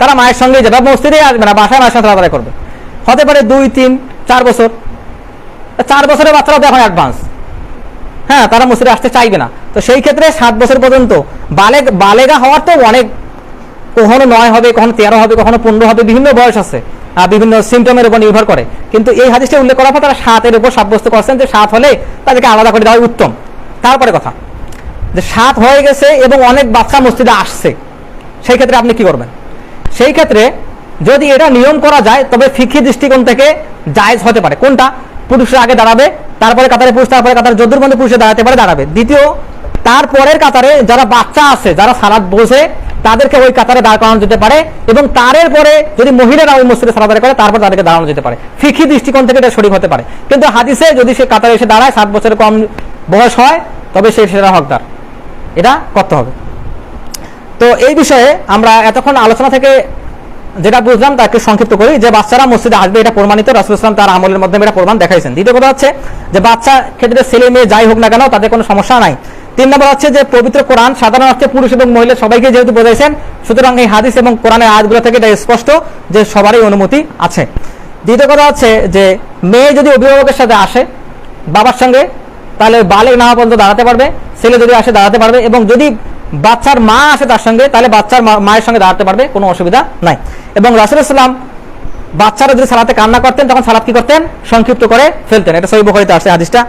তারা মায়ের সঙ্গে যাবে, মসজিদে আসবে না, বাসায় মায়ের সঙ্গে সালাত আদায় করবে। হতে পারে 2, 3, 4 বছর, 4 বছরের বাচ্চারা তো এখন অ্যাডভান্স, হ্যাঁ, তারা মসজিদে আসতে চাইবে না। তো সেই ক্ষেত্রে 7 বছর পর্যন্ত বালেগা হওয়ার তো অনেক, কখনো 9 হবে, কখনো 13 হবে, কখনো 15 হবে, বিভিন্ন বয়স আছে, বিভিন্ন সিমটমের উপর নির্ভর করে। কিন্তু এই হাদিসটা উল্লেখ করার পর তারা 7 উপর সাব্যস্ত করছেন যে 7 হলে তাদেরকে আলাদা করে দেওয়া উত্তম। তারপরে কথা যে 7 হয়ে গেছে এবং অনেক বাচ্চা মসজিদে আসছে, সেই ক্ষেত্রে আপনি কি করবেন? সেই ক্ষেত্রে যদি এটা নিয়ম করা যায় তবে ফিকহি দৃষ্টিকোণ থেকে জায়েজ হতে পারে। কোনটা? পুরুষরা আগে দাঁড়াবে, তারপরে কাতারে পুরুষ, তারপরে কাতারে যদ্দুর মধ্যে পুরুষে দাঁড়াতে পারে দাঁড়াবে। দ্বিতীয়, তারপরের কাতারে যারা বাচ্চা আছে, যারা সালাত বসে, তাদেরকে ওই কাতারে দাঁড় করানো যেতে পারে, এবং তারের পরে যদি মহিলারা ওই মসজিদে সালাত আদায় করে তারপর তাদেরকে দাঁড়ানো যেতে পারে। ফিকহি দৃষ্টিকোণ থেকে এটা সঠিক হতে পারে। কিন্তু হাদিসে যদি সে কাতারে এসে দাঁড়ায়, 7 বছরের কম বয়স হয়, তবে সেটা হকদার, এটা করতে হবে। তো এই বিষয়ে আমরা এতক্ষণ আলোচনা থেকে যেটা বুঝলাম তাকে সংক্ষিপ্ত করি, যে বাচ্চারা মসজিদে আসবে এটা প্রমাণিত, রাসূলুল্লাহ সাল্লাল্লাহু আলাইহি ওয়াসাল্লাম তার আমলের মাধ্যমে এটা প্রমাণ দেখাইছেন। দ্বিতীয় কথা হচ্ছে যে বাচ্চা ক্ষেত্রে ছেলে মেয়ে যাই হোক না কেন তাদের কোনো সমস্যা নাই, 3 নম্বর হচ্ছে যে পবিত্র কোরআন সাধারণ অর্থে পুরুষ এবং মহিলা সবাইকে যেহেতু বোঝাইছেন, সুতরাং এই হাদিস এবং কোরআনের আয়াতগুলো থেকে এটা স্পষ্ট যে সবারই অনুমতি আছে। দ্বিতীয় কথা হচ্ছে যে মেয়ে যদি অভিভাবকের সাথে আসে বাবার সঙ্গে, তাহলে বালেগ না হওয়া পর্যন্ত দাঁড়াতে পারবে, ছেলে যদি আসে দাঁড়াতে পারবে, এবং যদি বাচ্চার মা আসে তার সঙ্গে, তাহলে বাচ্চার মায়ের সঙ্গে দাঁড়াতে পারবে, কোনো অসুবিধা নাই। এবং রাসূলুল্লাহ সাল্লাল্লাহু আলাইহি ওয়াসাল্লাম বাচ্চারা যদি সালাতে কান্না করতেন তখন সালাত কি করতেন? সংক্ষিপ্ত করে ফেলতেন। এটা সহিহ বুখারীতে আসছে হাদিসটা।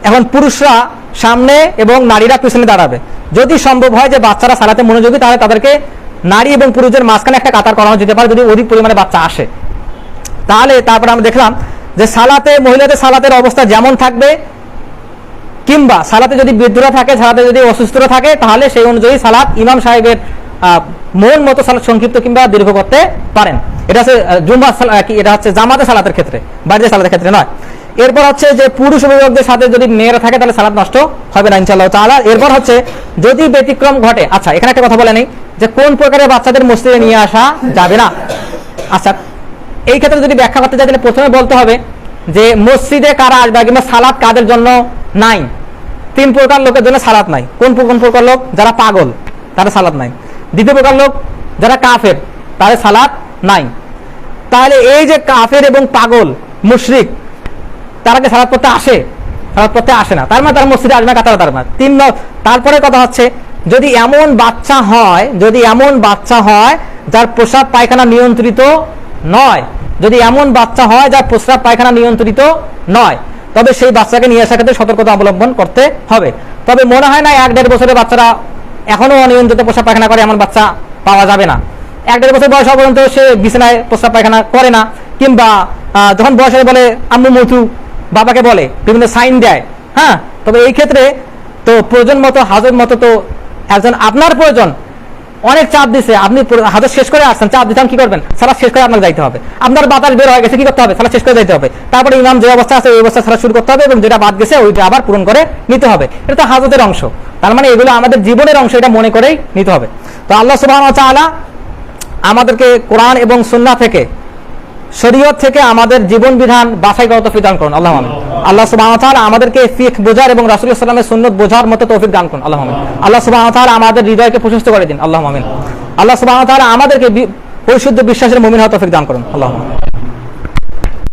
এখন পুরুষরা সামনে এবং নারীরা পিছনে দাঁড়াবে। যদি সম্ভব হয় যে বাচ্চারা সালাতে মনোযোগী, তাহলে তাদেরকে নারী এবং পুরুষের মাঝখানে একটা কাতার করানো যেতে পারে যদি অধিক পরিমাণে বাচ্চা আসে। তাহলে তারপরে আমরা দেখলাম যে সালাতে মহিলাদের সালাতের অবস্থা যেমন থাকবে, কিংবা সালাতে যদি বৃদ্ধরা থাকে, সালাতে যদি অসুস্থরা থাকে, তাহলে সেই অনুযায়ী সালাত ইমাম সাহেবের মন মতো সালাত সংক্ষিপ্ত কিংবা দীর্ঘ করতে পারেন। এটা হচ্ছে জুমা, এটা হচ্ছে জামাতে সালাতের ক্ষেত্রে, বাইরে সালাতের ক্ষেত্রে নয়। এরপর হচ্ছে যে পুরুষ অভিভাবকদের সাথে যদি মেয়েরা থাকে তাহলে সালাত নষ্ট হবে না ইনশাআল্লাহ তাআলা। এরপর হচ্ছে যদি ব্যতিক্রম ঘটে, আচ্ছা এখানে একটা কথা বলে নেই যে কোন প্রকারের বাচ্চাদের মসজিদে নিয়ে আসা যাবে না। আচ্ছা এই ক্ষেত্রে যদি ব্যাখ্যা করতে চাই তাহলে প্রথমে বলতে হবে যে মসজিদে কারা আসবে কিংবা সালাত কাদের জন্য নাই। 3 প্রকার লোকের জন্য সালাত নাই। কোন কোন প্রকার লোক? যারা পাগল, তারা সালাত নাই। দ্বিতীয় প্রকার লোক যারা কাফের, তাদের সালাত নাই। তাহলে এই যে কাফের এবং পাগল মুশরিক, তারা কি সালাত পড়তে আসে? সালাত পড়তে আসে না, তার মানে তার মসজিদে আসবে না, কাতারে দাঁড়াবে না। তারপরে কথা হচ্ছে যদি এমন বাচ্চা হয়, যদি এমন বাচ্চা হয় যার প্রস্রাব পায়খানা নিয়ন্ত্রিত নয়, যদি এমন বাচ্চা হয় যার প্রস্রাব পায়খানা নিয়ন্ত্রিত নয়, তবে সেই বাচ্চাকে নিয়ে আসার ক্ষেত্রে সতর্কতা অবলম্বন করতে হবে। তবে মনে হয় না 1-1.5 বছরের বাচ্চারা এখনো অনিয়ন্ত্রিত প্রস্রাব পায়খানা করে এমন বাচ্চা পাওয়া যাবে না। 1-1.5 বছর বয়স হওয়া পর্যন্ত সে বিছানায় প্রস্রাব পায়খানা করে না, কিংবা যখন বয়স হয়ে বলে আম্মু মুতু, বাবাকে বলে, বিভিন্ন সাইন দেয়। হ্যাঁ, তবে এই ক্ষেত্রে তো প্রয়োজন মতো, হাজত মতো, তো একজন আপনার প্রয়োজন, অনেক চাপ দিচ্ছে, আপনি হাজত শেষ করে আসছেন, চাপ দিচ্ছেন, কি করবেন? সালাত শেষ করে আপনাকে যাইতে হবে। আপনার বাতাস বের হয়ে গেছে, কি করতে হবে? সালাত শেষ করে যাইতে হবে। তারপরে ইমাম যে অবস্থা আছে ওই অবস্থা সালাত শুরু করতে হবে, এবং যেটা বাদ গেছে ওইটা আবার পূরণ করে নিতে হবে। এটা তো হাজতের অংশ, তার মানে এগুলো আমাদের জীবনের অংশ, এটা মনে করেই নিতে হবে। তো আল্লাহ সুবহানাহু ওয়া তাআলা আমাদেরকে কোরআন এবং সুন্নাহ থেকে, শরীয়ত থেকে আমাদের জীবন বিধান বাছাই করার তৌফিক দান করুন, আল্লাহুম্মা আমিন। আল্লাহ সুবহানাহু ওয়া তাআলা আমাদেরকে ফিকহ বোঝার এবং রাসূলুল্লাহ সাল্লাল্লাহু আলাইহি ওয়াসাল্লামের সুন্নাত বোঝার মতো তৌফিক দান করুন, আল্লাহুম্মা আমিন। আল্লাহ সুবহানাহু ওয়া তাআলা আমাদের হৃদয়কে প্রশস্ত করে দিন, আল্লাহুম্মা আমিন। আল্লাহ সুবহানাহু ওয়া তাআলা আমাদেরকে পরিশুদ্ধ বিশ্বাসের মুমিন হওয়ার তৌফিক দান করুন, আল্লাহুম্মা আমিন।